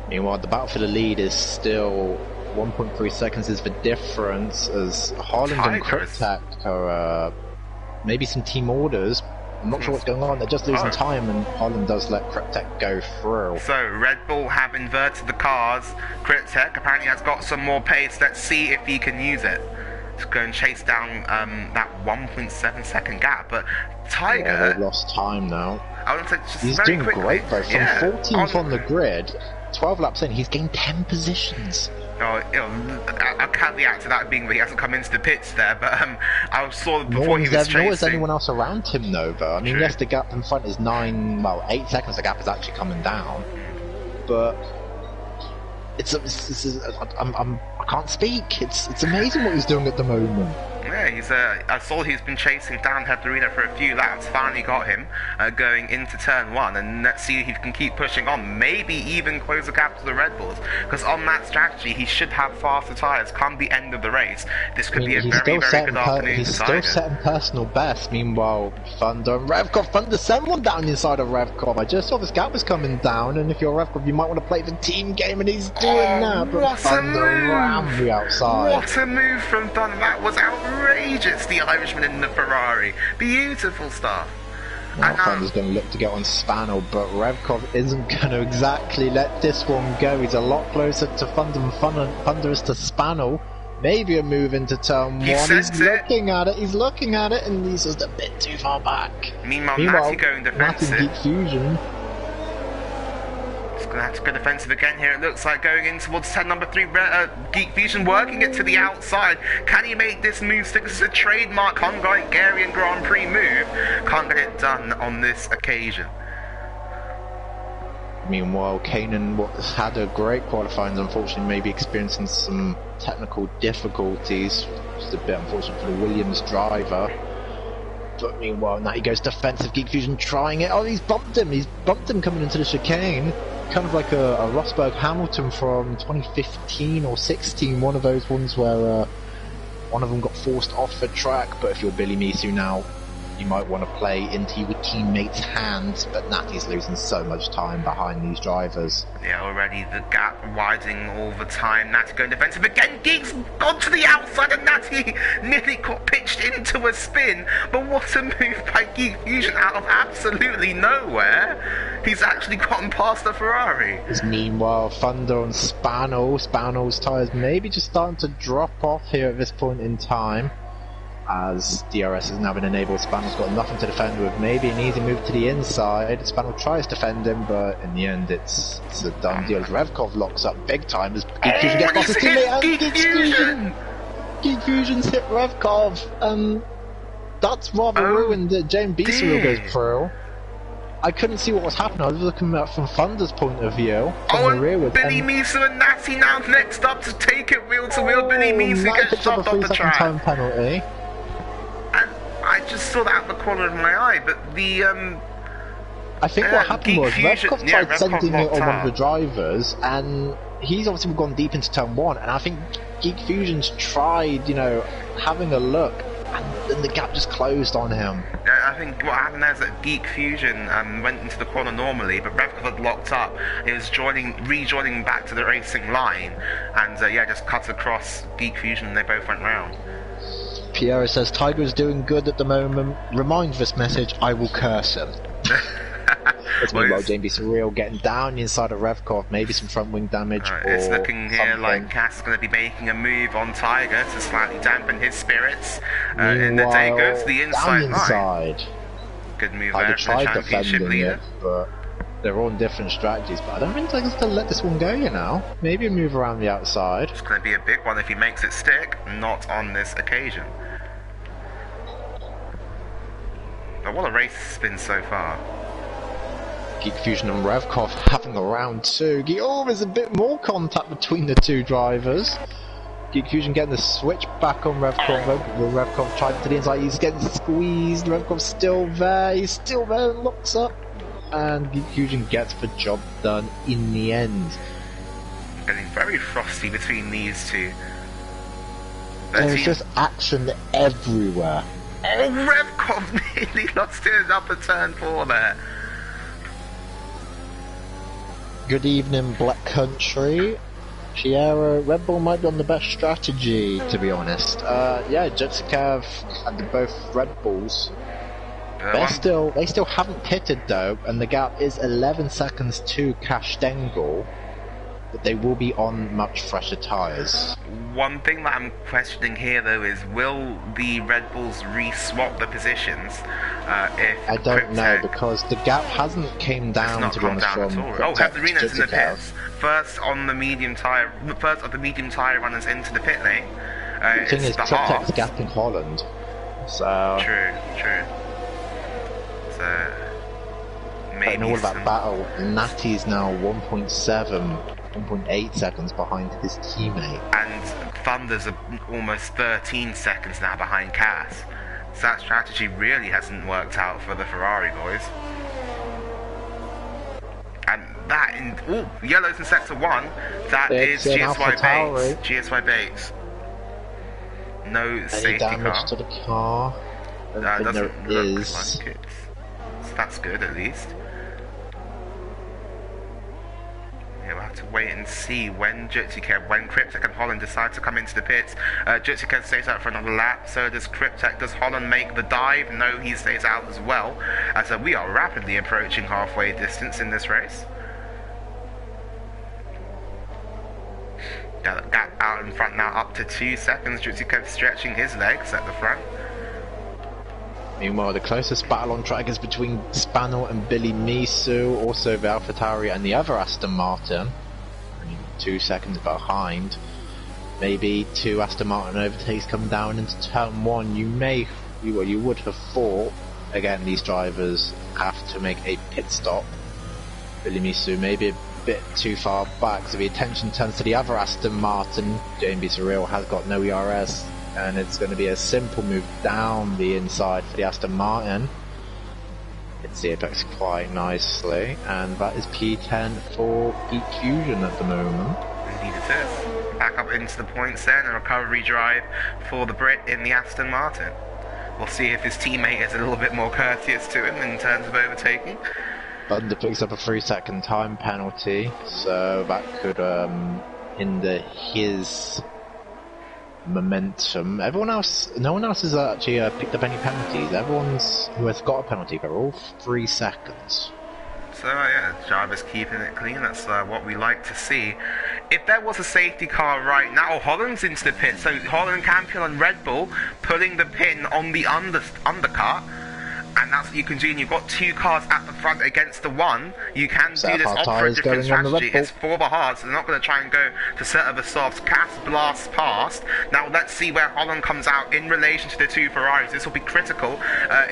Meanwhile, the battle for the lead is still 1.3 seconds is the difference, as Haaland and Cryptek are maybe some team orders. I'm not sure what's going on, they're just losing time, and Haaland does let Cryptek go through. So, Red Bull have inverted the cars. Cryptek apparently has got some more pace. Let's see if he can use it to go and chase down that 1.7 second gap. But Tiger... Yeah, they've lost time now. I would say just he's very doing quickly. Great though, from 14th on the grid, 12 laps in, he's gained 10 positions. A caveat to that being that he hasn't come into the pits there, but I saw before he was chasing... Nor is anyone else around him though. I mean, yes, the gap in front is 8 seconds, the gap is actually coming down, but I can't speak. It's amazing what he's doing at the moment. Yeah, I saw he's been chasing down Hebdarina for a few laps, finally got him going into turn 1, and let's see if he can keep pushing on, maybe even close the gap to the Red Bulls, because on that strategy he should have faster tyres come the end of the race. This could be a very, very good afternoon. He's still setting personal best. Meanwhile, Thunder and Revkov, Thunder sent one down inside of Revkov. I just saw this gap was coming down, and if you're Revkov, you might want to play the team game, and he's doing that. But Thunder rammed the outside. What a move from Thunder! That was outrageous. The Irishman in the Ferrari, beautiful stuff. Now Thunder's going to look to get on Spano, but Revkov isn't going to exactly let this one go. He's a lot closer to Thunder than Thunder is to Spano. Maybe a move into turn 1. He's looking at it, and he's just a bit too far back. Meanwhile Natty going defensive. Natty Geek Fusion. Going to have to go defensive again here. It looks like going in towards number 3, Geek Fusion working it to the outside. Can he make this move? This is a trademark Hungarian Grand Prix move. Can't get it done on this occasion. Meanwhile, Kanan had a great qualifying, unfortunately maybe experiencing some technical difficulties. Just a bit unfortunate for the Williams driver. But meanwhile, now he goes defensive. Geek Fusion trying it. Oh, he's bumped him coming into the chicane. Kind of like a Rosberg Hamilton from 2015 or 16. One of those ones where one of them got forced off the track. But if you're Billy Misu now, you might want to play into your teammates' hands. But Natty's losing so much time behind these drivers. Yeah, already the gap widening all the time. Natty going defensive again. Geek's gone to the outside, and Natty nearly got pitched into a spin. But what a move by Geek Fusion out of absolutely nowhere. He's actually gotten past the Ferrari. Meanwhile, Thunder and Spano's tyres maybe just starting to drop off here at this point in time, as DRS has now been enabled. Spano's got nothing to defend with, maybe an easy move to the inside. Spano tries to defend him, but in the end it's a done deal. Revkov locks up big time as Geek Fusion gets past his teammate, and Geek Fusion's hit Revkov. That's rather ruined that James Beeseril goes through. I couldn't see what was happening. I was looking at from Thunder's point of view. Billy Misu and Natty now next up to take it wheel to wheel. Billy Misu gets shoved off the track. Time penalty. And I just saw that out the corner of my eye, but the I think what happened was Revkov tried sending it on one of the drivers, and he's obviously gone deep into turn 1, and I think Geek Fusion's tried, having a look, and then the gap just closed on him. I think what happened there is that Geek Fusion went into the corner normally, but Revkov had locked up. It was rejoining back to the racing line, and just cut across Geek Fusion, and they both went round. Piero says Tiger is doing good at the moment. Remind this message, I will curse him. It's meanwhile Jamie Surreal getting down inside of Revkov, maybe some front wing damage. It's looking here like Cass is going to be making a move on Tiger to slightly dampen his spirits. And the day goes to the inside line. Good move there from the championship leader. But they're all on different strategies, but I don't think Tiger's going to let this one go, you know. Maybe a move around the outside. It's going to be a big one if he makes it stick, not on this occasion. But what a race it's been so far. Geek Fusion and Revkov having a round two. There's a bit more contact between the two drivers. Geek Fusion getting the switch back on Revkov. Revkov tried to the inside, he's getting squeezed. Revkov's still there, he's still there, locks up. And Geek Fusion gets the job done in the end. Getting very frosty between these two. There's just action everywhere. Oh, Revkov nearly lost it in upper turn 4 there. Good evening, Black Country. Chiara, Red Bull might be on the best strategy, to be honest. Yeah, Jetsikav and both Red Bulls. They still haven't pitted though, and the gap is 11 seconds to Kashtengal. But they will be on much fresher tyres. One thing that I'm questioning here though is, will the Red Bulls re-swap the positions? I don't know, because the gap hasn't came down, to be honest, from Oh, Hevderina's in the pits. First of the medium tyre runners into the pit lane. The thing is, Triptek's gapping Holland. So... True. So... Maybe in all of that battle, Natty's now 1.8 seconds behind his teammate. And Thunder's almost 13 seconds now behind Cass. So that strategy really hasn't worked out for the Ferrari boys. And that in yellows in sector 1, that is GSY Bates. GSY Bates. No safety car. Any damage to the car? Doesn't look like it. So that's good at least. We'll have to wait and see when Cryptek and Holland decide to come into the pits. Jitsikev stays out for another lap, so does Cryptek. Does Holland make the dive? No, he stays out as well. As we are rapidly approaching halfway distance in this race. Yeah, that gap out in front now up to 2 seconds. Jitsikev stretching his legs at the front. Meanwhile, the closest battle on track is between Spanel and Billy Misu, also the AlphaTauri and the other Aston Martin. Only 2 seconds behind. Maybe 2 Aston Martin overtakes come down into turn 1. You would have thought, again, these drivers have to make a pit stop. Billy Misu maybe a bit too far back, so the attention turns to the other Aston Martin. JMB Surreal has got no ERS. And it's going to be a simple move down the inside for the Aston Martin. Hits the apex quite nicely, and that is P10 for Geek Fusion at the moment. Indeed it is. Back up into the points then, a recovery drive for the Brit in the Aston Martin. We'll see if his teammate is a little bit more courteous to him in terms of overtaking. Thunder picks up a 3-second time penalty, so that could hinder his momentum. No one else has actually picked up any penalties. Everyone's who has got a penalty, they're all 3 seconds. So yeah, drivers keeping it clean. That's what we like to see. If there was a safety car right now, Holland's into the pit, so Holland Campion and Red Bull pulling the pin on the undercut. And that's what you can do, and you've got 2 cars at the front against the 1. You can do this opt for a different strategy. It's for the hard, so they're not going to try and go to set of the softs. Cass blasts past. Now let's see where Holland comes out in relation to the 2 Ferraris. This will be critical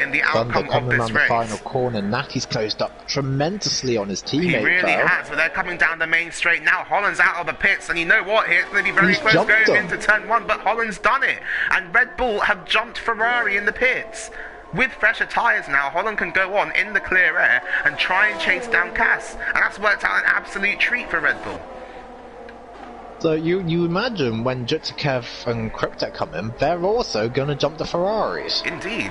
in the outcome of this race. The final corner, Natty's closed up tremendously on his teammate. He really has, but they're coming down the main straight now. Holland's out of the pits, and you know what? Here it's going to be very close going into turn 1, but Holland's done it. And Red Bull have jumped Ferrari in the pits. With fresher tyres now, Holland can go on in the clear air and try and chase down Cass. And that's worked out an absolute treat for Red Bull. So you imagine when Jitsikev and Cryptek come in, they're also going to jump the Ferraris. Indeed.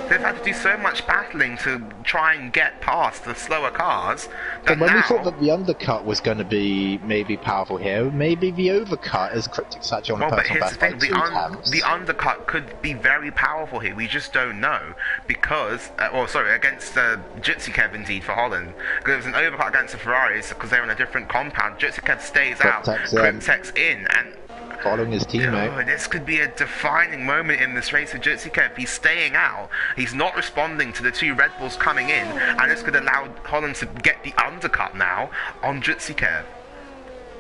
They've had to do so much battling to try and get past the slower cars that But when now... we thought that the undercut was going to be maybe powerful here, maybe the overcut, as Cryptic's actually on a personal best by 2 attempts. The undercut could be very powerful here. We just don't know because, against Jutsikev indeed for Holland. Because it was an overcut against the Ferraris because they're in a different compound. Jutsikev stays out, Cryptic's in, and following his teammate. This could be a defining moment in this race for Jutsikev. He's staying out. He's not responding to the 2 Red Bulls coming in, and this could allow Holland to get the undercut now on Jutsikev.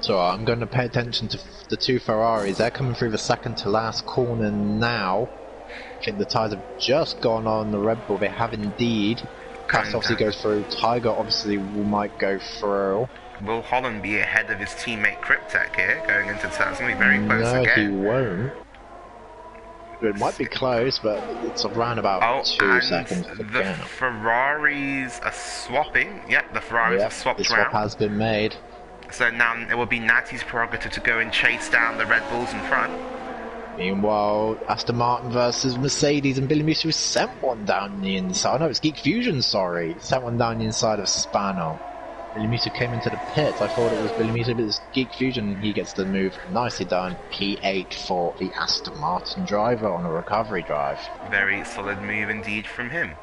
So I'm going to pay attention to the 2 Ferraris. They're coming through the second to last corner now. I think the tyres have just gone on the Red Bull. They have indeed. Cass obviously goes through. Tiger obviously might go through. Will Holland be ahead of his teammate Cryptek here, going into turn? It's going to be very close again. No, he won't. It might be close, but it's around about 2 seconds. The Ferraris are swapping. Yep, the Ferraris have swapped the around. swap has been made. So now it will be Natty's prerogative to go and chase down the Red Bulls in front. Meanwhile, Aston Martin versus Mercedes, and Billy Musso sent one down the inside. No, it's Geek Fusion, sorry. Sent one down the inside of Spano. Billy Musso came into the pit. I thought it was Billy Musso, but it's Geek Fusion, and he gets the move nicely done. P8 for the Aston Martin driver on a recovery drive. Very solid move indeed from him.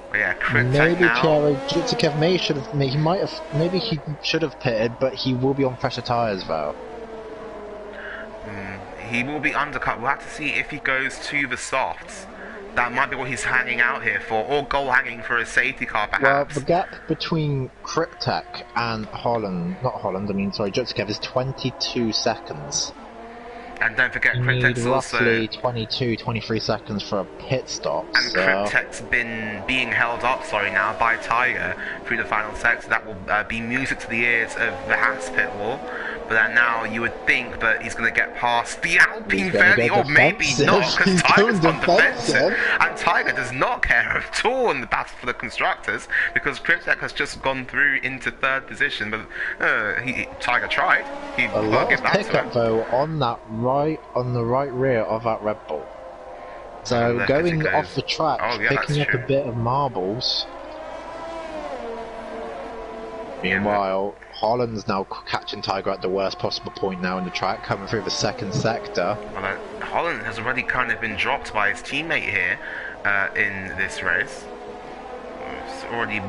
But yeah, maybe now. Piero Jutsikev maybe he should have pitted, but he will be on fresher tyres though. He will be undercut. We'll have to see if he goes to the softs. That might be what he's hanging out here for, or goal hanging for a safety car perhaps. Well, the gap between Cryptek and Jutsikev is 22 seconds. And don't forget, Cryptek's roughly 22, 23 seconds for a pit stop. And Cryptek's been being held up, now by Tiger through the final sector. That will be music to the ears of the Haas pit wall. But then now you would think that he's going to get past the Alpine fairly, or maybe not, because Tiger's on defensive. And Tiger does not care at all in the battle for the constructors, because Cryptek has just gone through into 3rd position. But Tiger tried. A lot of pickup though on the right rear of that Red Bull. So going off the track, picking up a bit of marbles. Meanwhile, Holland's now catching Tiger at the worst possible point now in the track, coming through the 2nd sector. Well, Holland has already kind of been dropped by his teammate here in this race. It's already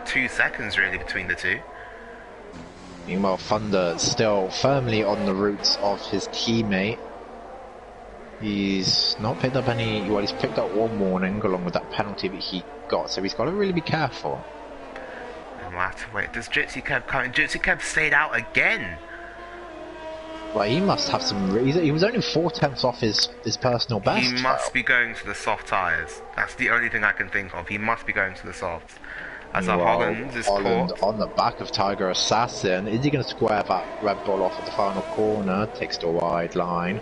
2 seconds really between the 2. Meanwhile, Thunder still firmly on the roots of his teammate. He's not picked up he's picked up one warning along with that penalty that he got, so he's got to really be careful. We'll have to wait. Does Jutsikev come in? Jutsikev stayed out again. Well, he must have some. He was only 4 tenths off his personal best. He must be going to the soft tyres. That's the only thing I can think of. He must be going to the softs. As Holland is caught on the back of Tiger Assassin. Is he going to square that Red Bull off at the final corner? Takes the wide line.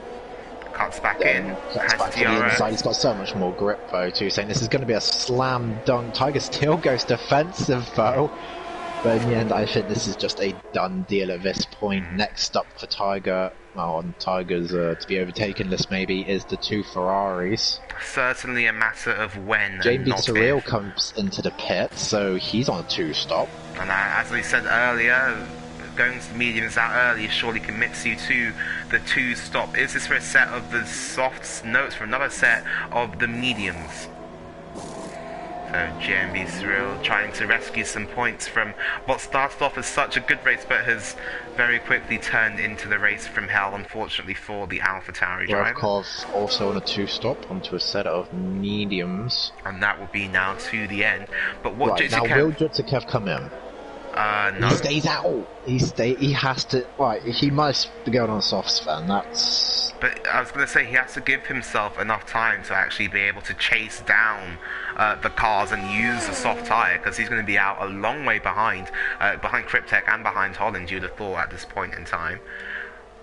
Cuts back in. Cuts back to the inside. He's got so much more grip though too. Saying this is going to be a slam dunk. Tiger still goes defensive though. But in the end, I think this is just a done deal at this point. Next up for Tiger, on Tiger's to be overtaken list maybe, is the 2 Ferraris. Certainly a matter of when. Jamie Surreal comes into the pit, so he's on a 2-stop. And as we said earlier, going to the mediums that early surely commits you to the 2-stop. Is this for a set of the softs? No, it's for another set of the mediums. So GMB Surreal trying to rescue some points from what started off as such a good race, but has very quickly turned into the race from hell, unfortunately for the AlphaTauri driver. Revkov also on a 2-stop onto a set of mediums. And that will be now to the end. But what now will Jutsikev come in? No. He stays out. He has to. Right, he must be going on softs then. That's. But I was going to say he has to give himself enough time to actually be able to chase down the cars and use the soft tyre, because he's going to be out a long way behind Cryptek and behind Holland, you'd have thought at this point in time.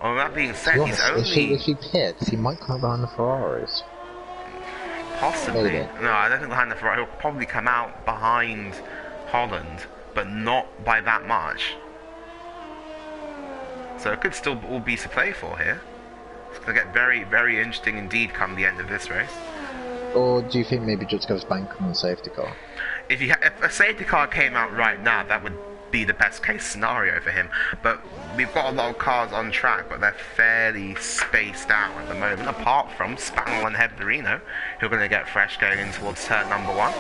Well, that being said, he's only... If he pits, he might come behind the Ferraris. Possibly. Maybe. No, I don't think behind the Ferrari. He'll probably come out behind Holland, but not by that much. So it could still all be to play for here. It's going to get very, very interesting indeed come the end of this race. Or do you think maybe just goes banking on the safety car? If a safety car came out right now, that would be the best case scenario for him. But we've got a lot of cars on track, but they're fairly spaced out at the moment, apart from Spanel and Heblerino, who are going to get fresh going in towards turn number 1.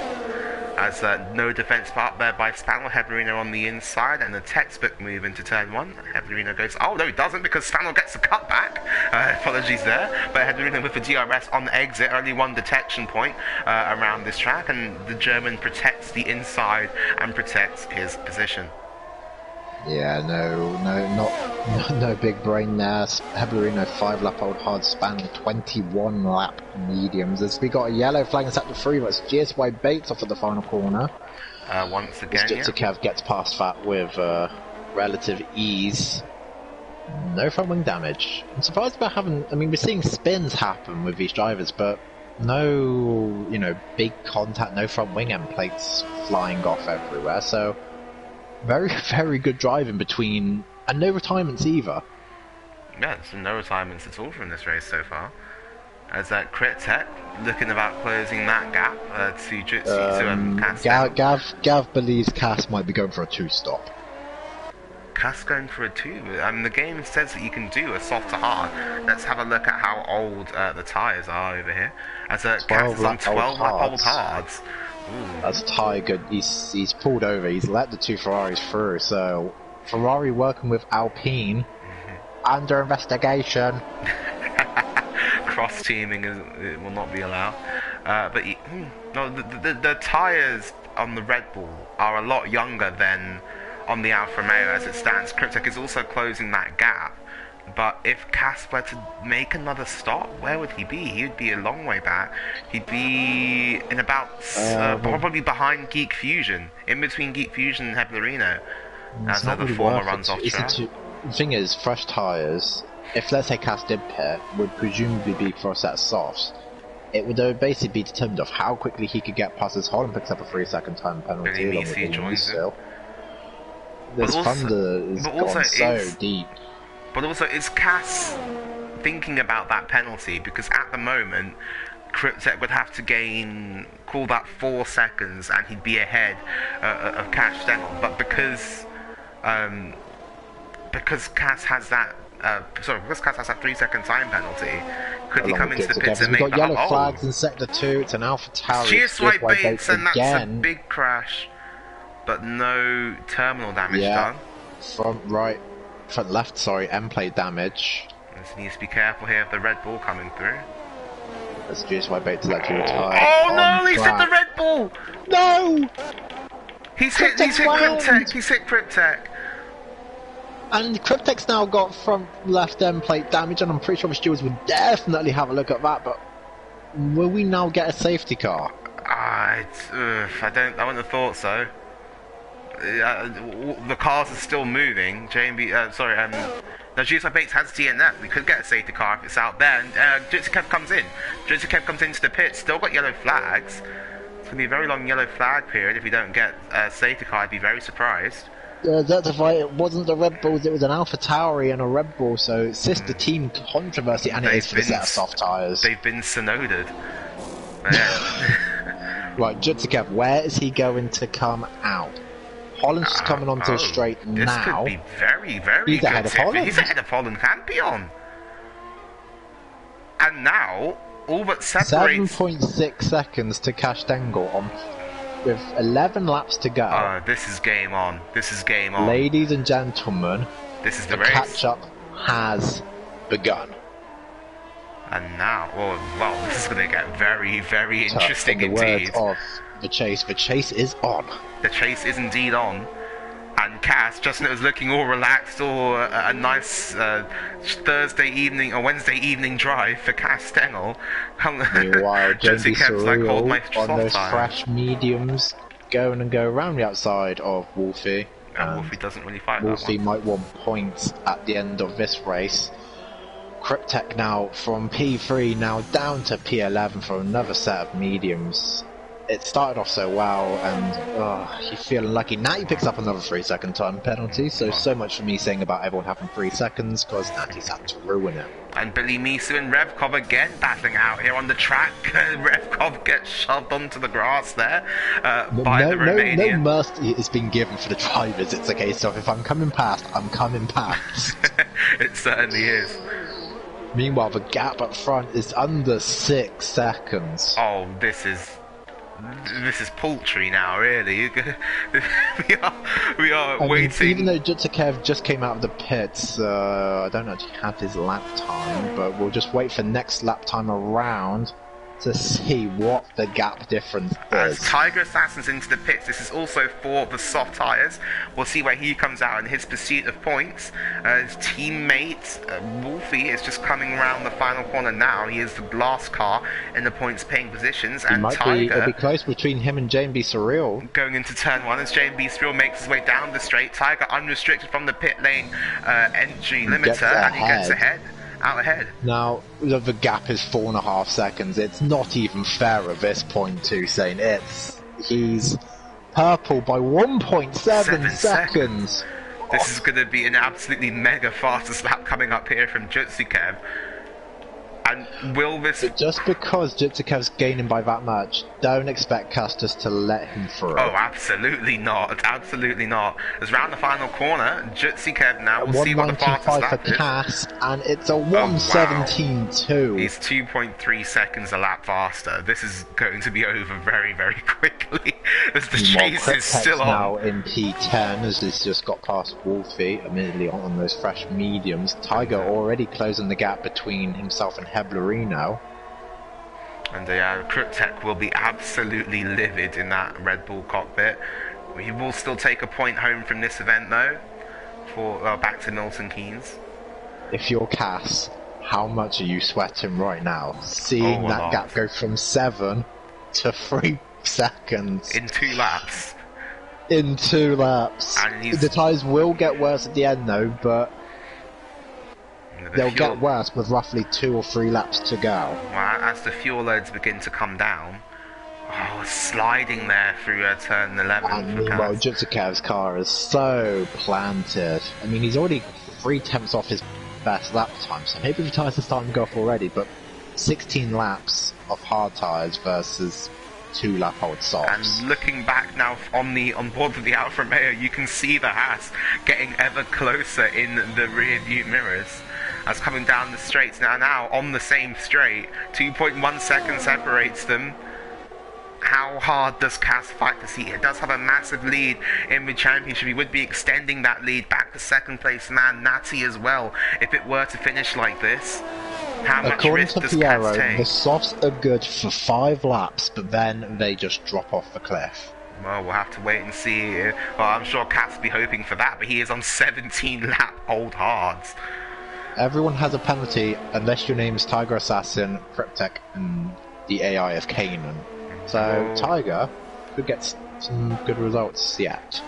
As no defense part there by Spanel, Heblerino on the inside, and a textbook move into turn 1. Heblerino goes, oh no, he doesn't, because Spanel gets the cutback. Apologies there, but Heblerino with the DRS on the exit, only one detection point around this track, and the German protects the inside and protects his position. Yeah, no big brain there. Heblerino 5-lap-old hard span, 21-lap mediums. As we got a yellow flag in sector 3, but it's GSY Bates off at the final corner. Once again, Jitsukev gets past that with relative ease. No front wing damage. I'm surprised about having. I mean, we're seeing spins happen with these drivers, but no, big contact, no front wing end plates flying off everywhere. So. Very, very good driving between, and no retirements either. Yeah, there's no retirements at all from this race so far. As Kritek looking about closing that gap to Cass. Gav believes Cass might be going for a 2-stop. Cass going for a 2. The game says that you can do a soft to hard. Let's have a look at how old the tyres are over here. As Cass is on 12-lap-old hards. Ooh. That's Tiger. He's pulled over. He's let the 2 Ferraris through. So Ferrari working with Alpine under investigation. Cross teaming will not be allowed. But the tyres on the Red Bull are a lot younger than on the Alfa Romeo as it stands. Kritek is also closing that gap. But if Cass were to make another stop, where would he be? He would be a long way back. He'd be in about probably behind Geek Fusion, in between Geek Fusion and Heblerino, as the former runs off track. The thing is, fresh tyres, if let's say Cass did pit, would presumably be for a set of softs. It would basically be determined of how quickly he could get past his hole and picks up a 3-second time penalty. This Thunder is gone so deep. But also, is Cass thinking about that penalty? Because at the moment, Kritek would have to call that 4 seconds, and he'd be ahead of Cash Stengel. But because Cass has that, because Cass has that 3-second time penalty, could he come into the pits and make the yellow flags in sector 2? It's an Alpha Tauri. GSY Bates, and that's a big crash, but no terminal damage done. Front left, end plate damage. Just needs to be careful here of the Red Bull coming through. That's GSY Bates to actually retire. Oh no, he's hit the Red Bull! No! He's hit Cryptek, he's hit Cryptek. And Cryptek's now got front left end plate damage, and I'm pretty sure the stewards would definitely have a look at that, but will we now get a safety car? I wouldn't have thought so. The cars are still moving. Now GSI Bates has DNF. We could get a safety car if it's out there. And Jitsukev comes in. Jitsukev comes into the pit. Still got yellow flags. It's going to be a very long yellow flag period if we don't get a safety car. I'd be very surprised. That's why it wasn't the Red Bulls. It was an Alpha Tauri and a Red Bull. So sister team controversy, and it is for the set of soft tyres. They've been synoded. Right, Jitsukev, where is he going to come out? Holland's just coming onto the straight now. This could be very, very He's ahead of Holland. He's ahead of Holland Campion. And now, all but separates... 7.6 seconds to Cash Stengel on, with 11 laps to go. This is game on. This is game on. Ladies and gentlemen, this is the race. Catch-up has begun. And now, well, this is going to get very, very interesting in the indeed. Words of the chase is on. The chase is indeed on. And Cass, just was looking all relaxed, or a nice Thursday evening or Wednesday evening drive for Cass Stengel. Meanwhile, Jonesy Surreal on those fresh mediums go around the outside of Wolfie. And Wolfie doesn't really fight Wolfie that one. might want points at the end of this race. Cryptek now from P3 now down to P11 for another set of mediums. it started off so well, and you feel lucky. Now he picks up another 3-second time penalty, so much for me saying about everyone having 3 seconds, because Natty's had to ruin it. And Billy Misu and Revkov again battling out here on the track. Revkov gets shoved onto the grass there by the Romanian. No mercy is being given for the drivers. It's a case of, if I'm coming past, I'm coming past. It certainly is. Meanwhile, the gap up front is under 6 seconds. Oh, this is paltry now, really. we are waiting. Even though Jutsakev just came out of the pits, I don't actually have his lap time, but we'll just wait for next lap time around to see what the gap difference is. Tiger Assassin's into the pits. This is also for the soft tyres. We'll see where he comes out in his pursuit of points. His teammate, Wolfie, is just coming around the final corner now. He is the last car in the points-paying positions. And it'll be close between him and JB Surreal. Going into turn 1 as JB Surreal makes his way down the straight. Tiger unrestricted from the pit lane entry limiter, and he gets out ahead. Now, the gap is 4.5 seconds. It's not even fair at this point to say he's purple by 1.7 seconds. This is going to be an absolutely mega fastest lap coming up here from Jutsikev. And will this... But just because Jutsikev's gaining by that much, don't expect Custis to let him through. Oh, absolutely not. Absolutely not. As round the final corner, Jutsikev now will see what the fastest lap is. Cass, and it's a 1:17.2. Wow. He's 2.3 seconds a lap faster. This is going to be over very, very quickly. As the chase is still on. Now in P10, as he's just got past Wolfie, admittedly on those fresh mediums. Tiger already closing the gap between himself and Heblerino. And Kryptek will be absolutely livid in that Red Bull cockpit. He will still take a point home from this event though, for back to Milton Keynes. If you're Cass, how much are you sweating right now? Seeing that gap go from 7 to 3 seconds. In 2 laps. In 2 laps. And the tyres will get worse at the end though, but they'll get worse with roughly 2 or 3 laps to go. Well, as the fuel loads begin to come down, sliding there through turn 11. And meanwhile, Jutsikev's car is so planted. I mean, he's already 3/10 off his best lap time, so maybe the tyres are starting to go off already, but 16 laps of hard tyres versus 2-lap-old softs. And looking back now on board of the Alfa Romeo, you can see the Haas getting ever closer in the rear view mirrors. As coming down the straights now on the same straight, 2.1 seconds separates them. How hard does Cass fight to see? It does have a massive lead in the championship. He would be extending that lead back to second place man Natty as well if it were to finish like this. How much risk does Cass take? The softs are good for 5 laps, but then they just drop off the cliff. Well, we'll have to wait and see. Well, I'm sure Cass will be hoping for that, but he is on 17 lap old hards. Everyone has a penalty unless your name is Tiger Assassin, Kryptek, and the AI of Kanan. So Tiger could get some good results yet.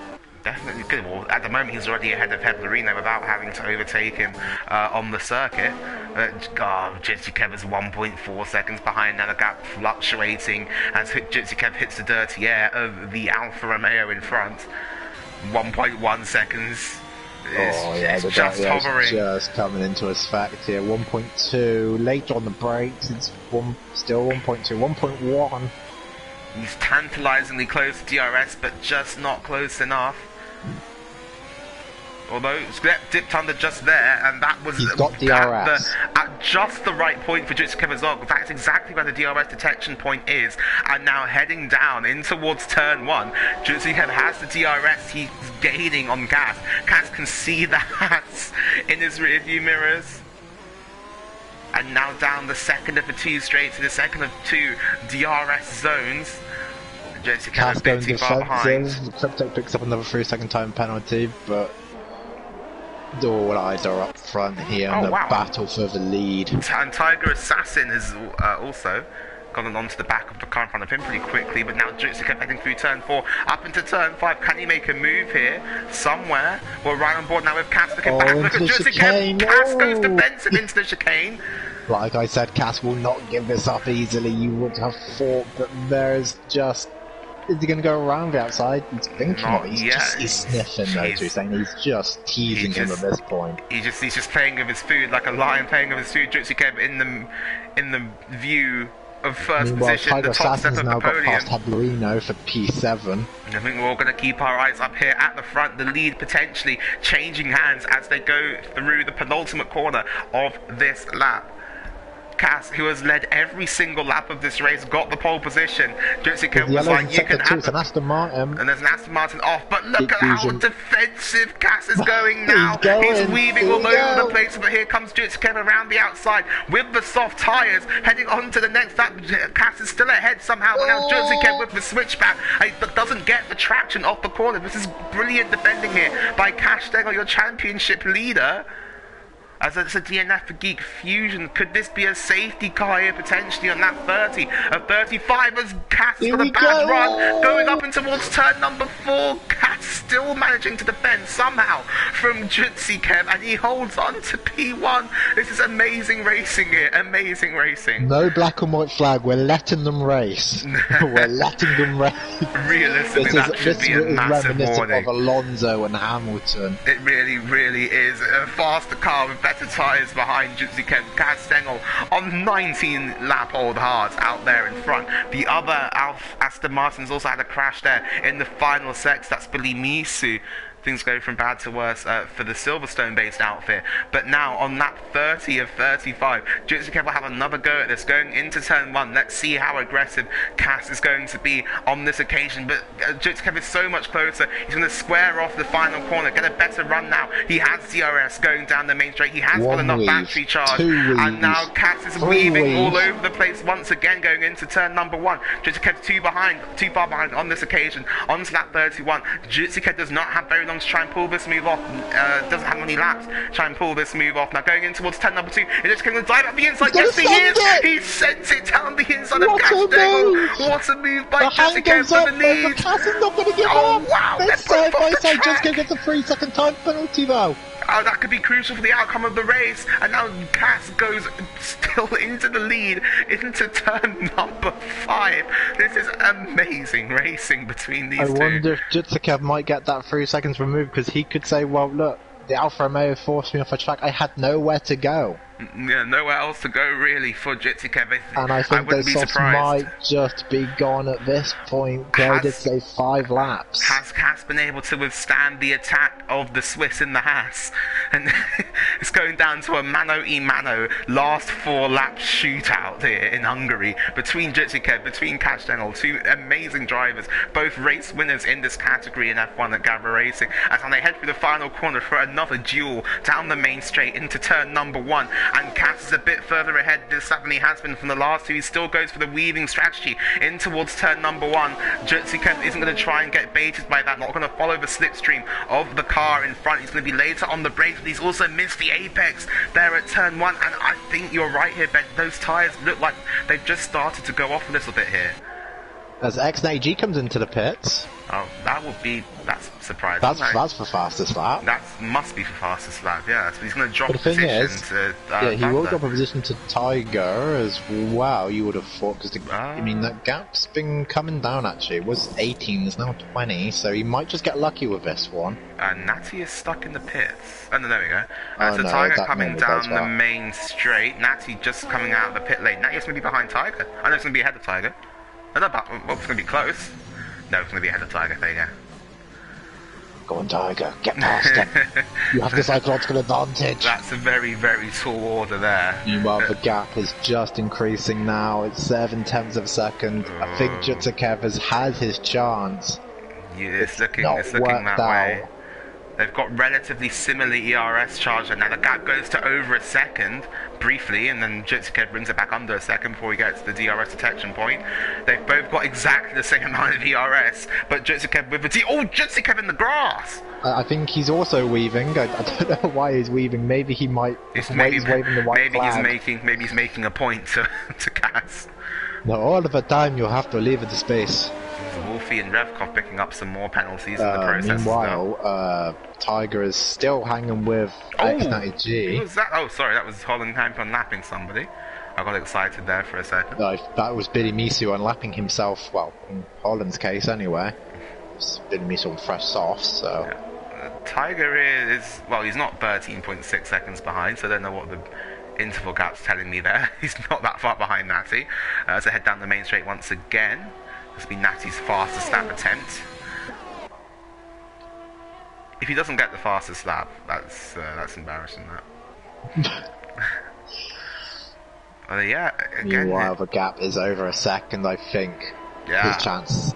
Definitely good. Well, at the moment he's already ahead of Heblerino without having to overtake him on the circuit. Jutsikev is 1.4 seconds behind, now the gap fluctuating as Jutsikev hits the dirty air of the Alfa Romeo in front. 1.1 seconds. It's just hovering. Just coming into effect here. 1.2. Later on the brakes, it's still 1.2. 1.1. He's tantalizingly close to DRS, but just not close enough. Although Sklep dipped under just there, and that was at just the right point for Jutsikev as well. That's exactly where the DRS detection point is. And now heading down in towards turn 1, Jutsikev has the DRS. He's gaining on Cass. Cass can see that in his rearview mirrors. And now down the second of the 2 straight to the second of 2 DRS zones. Jutsikev a bit too far behind. Kryptek picks up another 3-second time penalty, but all eyes are up front here on the battle for the lead. And Tiger Assassin has also gone onto the back of the car in front of him pretty quickly, but now Jutsikev heading through turn 4, up into turn 5. Can he make a move here somewhere? We're right on board now with Cass looking back. Look at Jutsikev. Cass goes defensive into the chicane. Like I said, Cass will not give this up easily. You would have thought, but there's just... Is he going to go around the outside? He's thinking of it. He's sniffing though, too, saying he's just teasing him at this point. He's just playing with his food like a lion playing with his food. Jutsu Kev in the view of first position, Tiger the top step Assassin's of now the podium. got past Hablino for P7. I think we're all going to keep our eyes up here at the front. The lead potentially changing hands as they go through the penultimate corner of this lap. Cass, who has led every single lap of this race, got the pole position. Jutsu was like, you can have an Aston Martin. And there's an Aston Martin off, but look at how defensive Cass is going now. He's weaving all over the place, but here comes Jutsu around the outside with the soft tyres, heading on to the next lap. Cass is still ahead somehow, but now Jutsu with the switchback, but doesn't get the traction off the corner. This is brilliant defending here by Cash Stengel, your championship leader. As it's a DNF for Geek Fusion, could this be a safety car here potentially on lap 30? Of 35 as Cass has got a bad run, going up and towards turn number 4. Cass still managing to defend somehow from Jutsu Kev, and he holds on to P1. This is amazing racing here, amazing racing. No black and white flag, we're letting them race. We're letting them race. Realistically, that should be a massive warning. Of Alonso and Hamilton. It really, really is. A faster car with better tyres behind Jutsu Kev. Cass Stengel on 19 lap old hards out there in front. The other Aston Martins also had a crash there in the final sex. That's Billy Misu. Things go from bad to worse for the Silverstone-based outfit. But now, on lap 30 of 35, Jutsu Kev will have another go at this, going into turn 1. Let's see how aggressive Cass is going to be on this occasion. But Jutsu Kev is so much closer. He's going to square off the final corner, get a better run now. He has DRS going down the main straight. He has got enough battery charge. And now Cass is weaving all over the place once again, going into turn number 1. Jutsu Kev's too far behind on this occasion. On to lap 31, Jutsu Kev does not have very long to try and pull this move off. Doesn't have many laps. Try and pull this move off. Now going in towards turn number 2. It just going to dive up the inside. Yes, he is. He sends it down the inside of Cass Stengel. What a move by Jutsu Kev for the lead. Cass is not going to give up. Wow. Let's side by side. Just going to get the 3-second time penalty though. Oh, that could be crucial for the outcome of the race. And now Cass goes still into the lead, into turn number 5. This is amazing racing between these two. I wonder if Jutsu Kev might get that 3 seconds removed, because he could say, well, look, the Alfa Romeo forced me off a track. I had nowhere to go. Yeah, nowhere else to go really for Jutsu Kev. And I think those softs might just be gone at this point. They did say 5 laps. Has Cass been able to withstand the attack of the Swiss in the Haas? And it's going down to a mano-a-mano last 4 lap shootout here in Hungary between Jutsu Kev, between Cass Stengel, 2 amazing drivers, both race winners in this category in F1 at Gavra Racing, as they head through the final corner for another duel down the main straight into turn number 1. And Cass is a bit further ahead this lap than he has been from the last 2. He still goes for the weaving strategy in towards turn number 1. Jutsu Kev isn't going to try and get baited by that, not going to follow the slipstream of the car in front. He's going to be later on the brakes, but he's also missed the apex there at turn 1. And I think you're right here, Ben. Those tyres look like they've just started to go off a little bit here. As X&AG comes into the pits. Oh, that's surprising. That's for fastest lap. That must be for fastest lap, yeah. So he's going to drop a position to he will drop a position to Tiger as well, you would have thought, because I mean, that gap's been coming down actually. It was 18, it's now 20, so he might just get lucky with this one. Natty is stuck in the pits. Oh, no, there we go. So no, Tiger coming down the main straight. Natty just coming out of the pit lane. Natty's going to be behind Tiger. I know it's going to be ahead of Tiger. I know it's going to be close. No, it's going to be ahead of Tiger. There you go. Go on, Tiger. Get past him. You have the psychological advantage. That's a very, very tall order there. Meanwhile, the gap is just increasing now. It's 7/10 of a second. I think Jutsu Kev has his chance. Yeah, it's looking that way. They've got relatively similar ERS charge, and now the gap goes to over a second, briefly, and then Jutsu Kev brings it back under a second before he gets to the DRS detection point. They've both got exactly the same amount of ERS, but Jutsu Kev with Jutsu Kev in the grass! I think he's also weaving. I don't know why he's weaving. Maybe he might. Maybe he's waving the white flag. Maybe he's making a point to Cass. No, all of the time you have to leave the space. Wolfie and Revkov picking up some more penalties in the process. Meanwhile, Tiger is still hanging with X90G. Who was that? Oh, sorry, that was Holland Champion lapping somebody. I got excited there for a second. That was Billy Misu unlapping himself, well, in Holland's case anyway. Billy Misu on fresh softs, so... Yeah. Tiger is, well, he's not 13.6 seconds behind, so I don't know what the interval gap's telling me there. He's not that far behind Natty. As I head down the main straight once again. This will be Natty's fastest lap attempt. If he doesn't get the fastest lap, that's embarrassing, that. Yeah, again... Meanwhile, the gap is over a second, I think. Yeah. His chance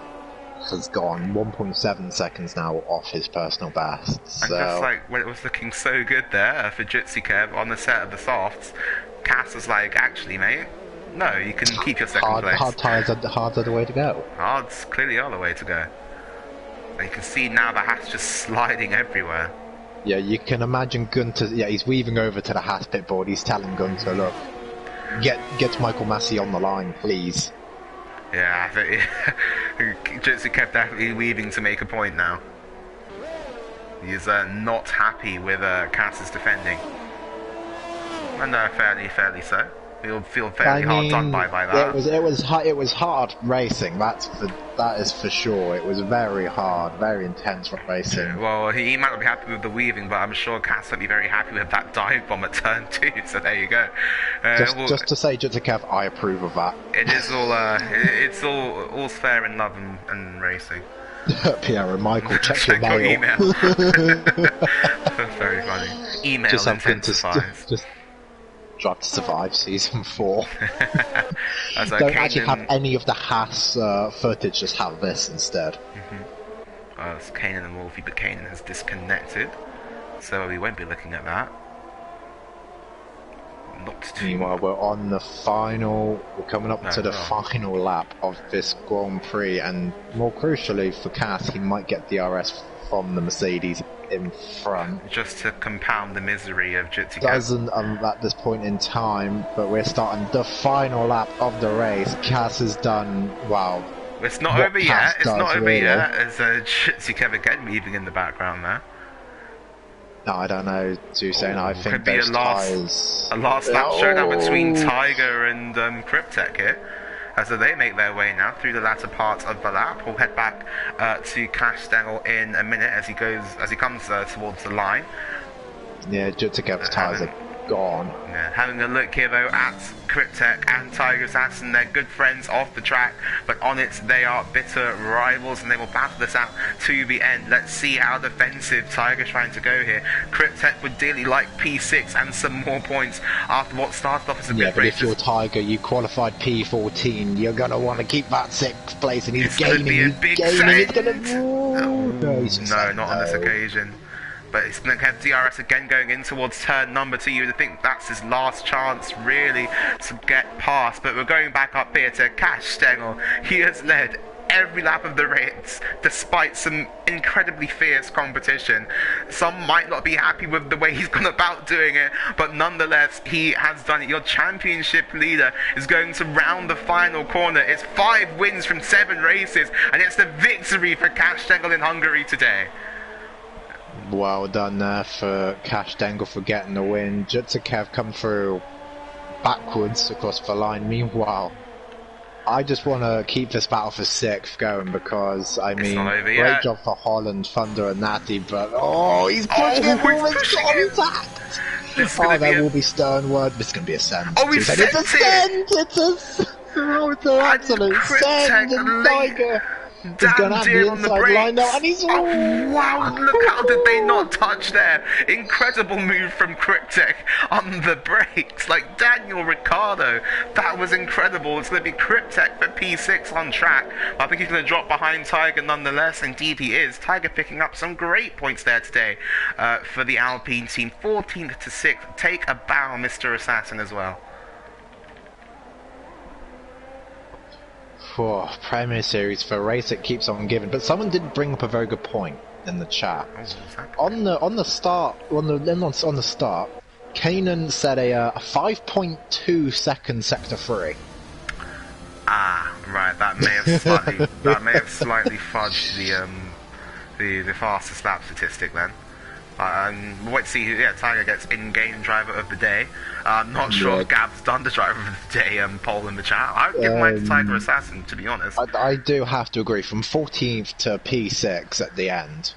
has gone 1.7 seconds now off his personal best. And just like when it was looking so good there for Jitsikev on the set of the softs, Cass was like, actually, mate, no, you can keep your second place. Hard tyres are the way to go. Hard's clearly are the way to go. And you can see now the hat's just sliding everywhere. Yeah, you can imagine Gunter. Yeah, he's weaving over to the hat pit board. He's telling Gunter, look, get Michael Massey on the line, please. Yeah, I think Jitsikev definitely weaving to make a point now. He's not happy with Cass's defending. And fairly so. He'll feel fairly hard done by that. It was hard racing. That is for sure. It was very hard, very intense racing. Yeah, well, he might not be happy with the weaving, but I'm sure Cass won't be very happy with that dive bomb at turn 2. So there you go. Just to say, Jitsikev, I approve of that. It is all. It's all's fair in love and racing. Pierre and Michael, check your mail. Email. Very funny. Email just intensifies. Just Drive to Survive Season 4. Don't actually have any of the Haas footage, just have this instead. It's Kanan and Wolfie, but Kanan has disconnected, so we won't be looking at that. Meanwhile, we're coming up to the final lap of this Grand Prix, and more crucially for Cass, he might get DRS from the Mercedes in front. Just to compound the misery of Jitsikev. Doesn't at this point in time, but we're starting the final lap of the race. Cass has done, wow. It's not over yet, it's not over yet. There's Jitsikev again weaving in the background there. No, I don't know, Toussaint. I think could be a last lap showdown between Tiger and Cryptek here. So they make their way now through the latter part of the lap. We'll head back to Cash Stengel in a minute as he comes towards the line. Yeah, Jitsikev's tyres are gone. Yeah, having a look here though at Cryptek and Tiger Assassin, they're good friends off the track, but on it they are bitter rivals, and they will battle this out to the end. Let's see how defensive Tiger's trying to go here. Cryptek would dearly like P6 and some more points after what started off as a good race. Yeah, but if you're Tiger, you qualified P14, you're going to want to keep that 6th place, and he's gaining. No, not on this occasion. But it's going to have DRS again going in towards turn number 2. You would think that's his last chance, really, to get past. But we're going back up here to Cash Stengel. He has led every lap of the race, despite some incredibly fierce competition. Some might not be happy with the way he's gone about doing it, but nonetheless, he has done it. Your championship leader is going to round the final corner. It's 5 wins from 7 races, and it's the victory for Cash Stengel in Hungary today. Well done there for Cash Stengel for getting the win. Jitsikev come through backwards across the line. Meanwhile, I just want to keep this battle for 6th going because, I mean, great job for Holland, Thunder and Natty, but he's pushing it with contact! There will be stern word. This is going to be a send. It's a send! It's an absolute send, and Tiger is going to have the inside line now, and he's... wow, look how did they not touch there. Incredible move from Cryptek on the brakes, like Daniel Ricciardo. That was incredible. It's going to be Cryptek for P6 on track. I think he's going to drop behind Tiger nonetheless. Indeed he is. Tiger picking up some great points there today for the Alpine team. 14th to 6th. Take a bow, Mr. Assassin, as well. For Premier Series for a race it keeps on giving, but someone did bring up a very good point in the chat. On the start, Kanan said a 5.2 second sector 3. Right, that that may have slightly fudged the fastest lap statistic then. We'll wait to see who Tiger gets in-game driver of the day. I'm not sure if Gav's done the driver of the day poll in the chat. I would give mine to Tiger Assassin, to be honest. I do have to agree. From 14th to P6 at the end,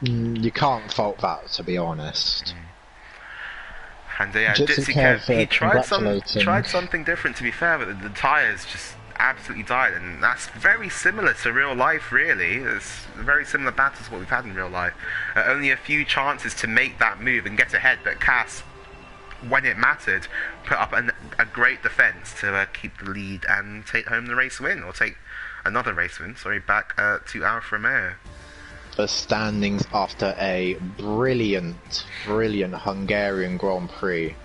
you can't fault that, to be honest. And Jitsi Kev, he tried something different, to be fair, but the tyres just absolutely died, and that's very similar to real life, really. It's very similar battles to what we've had in real life. Only a few chances to make that move and get ahead, but Cass, when it mattered, put up a great defence to keep the lead and take home the race win, or take another race win, back to Alfa Romeo. The standings after a brilliant Hungarian Grand Prix.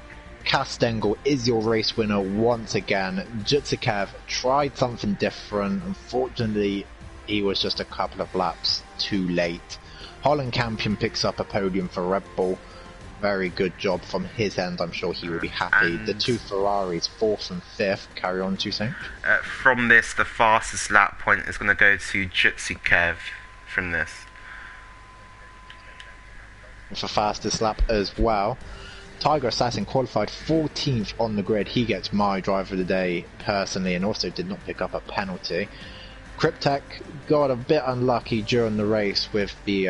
Kastengel is your race winner once again. Jitsi tried something different. Unfortunately, he was just a couple of laps too late. Holland Campion picks up a podium for Red Bull. Very good job from his end. I'm sure he will be happy. And the two Ferraris, 4th and 5th, carry on to Saint. From this, the fastest lap point is going to go to Jitsi from this. For fastest lap as well, Tiger Assassin qualified 14th on the grid. He gets my driver of the day personally, and also did not pick up a penalty. Cryptek got a bit unlucky during the race with the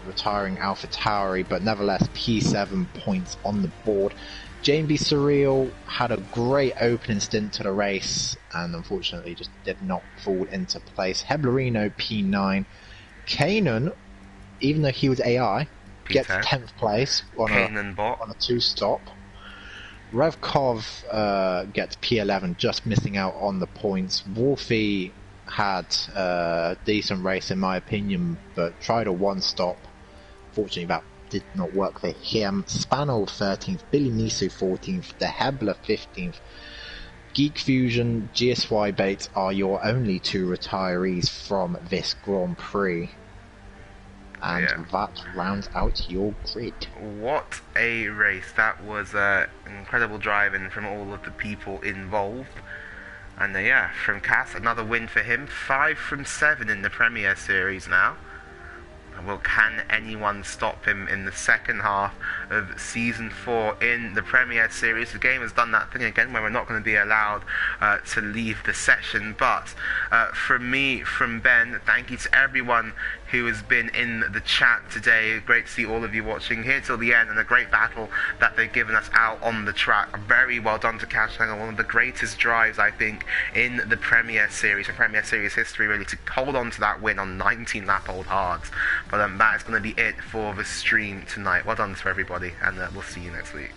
retiring AlphaTauri, but nevertheless P7 points on the board. JB Surreal had a great opening stint to the race and unfortunately just did not fall into place. Heblerino P9. Kanan, even though he was AI, gets 10th place on a 2-stop. Revkov gets P11, just missing out on the points. Wolfie had a decent race in my opinion, but tried a 1-stop. Fortunately that did not work for him. Spanold 13th, Billy Nisu 14th, De Hebler 15th. Geek Fusion, GSY Bates are your only two retirees from this Grand Prix. And that rounds out your grid. What a race. That was incredible driving from all of the people involved. And from Cass, another win for him. 5 from 7 in the Premier Series now. Well, can anyone stop him in the second half of Season 4 in the Premier Series? The game has done that thing again where we're not going to be allowed to leave the session. But from me, from Ben, thank you to everyone who has been in the chat today. Great to see all of you watching here till the end, and a great battle that they've given us out on the track. Very well done to Kastengel, one of the greatest drives, I think, in the Premier Series, in Premier Series history, really, to hold on to that win on 19-lap-old hards. But that is going to be it for the stream tonight. Well done to everybody, and we'll see you next week.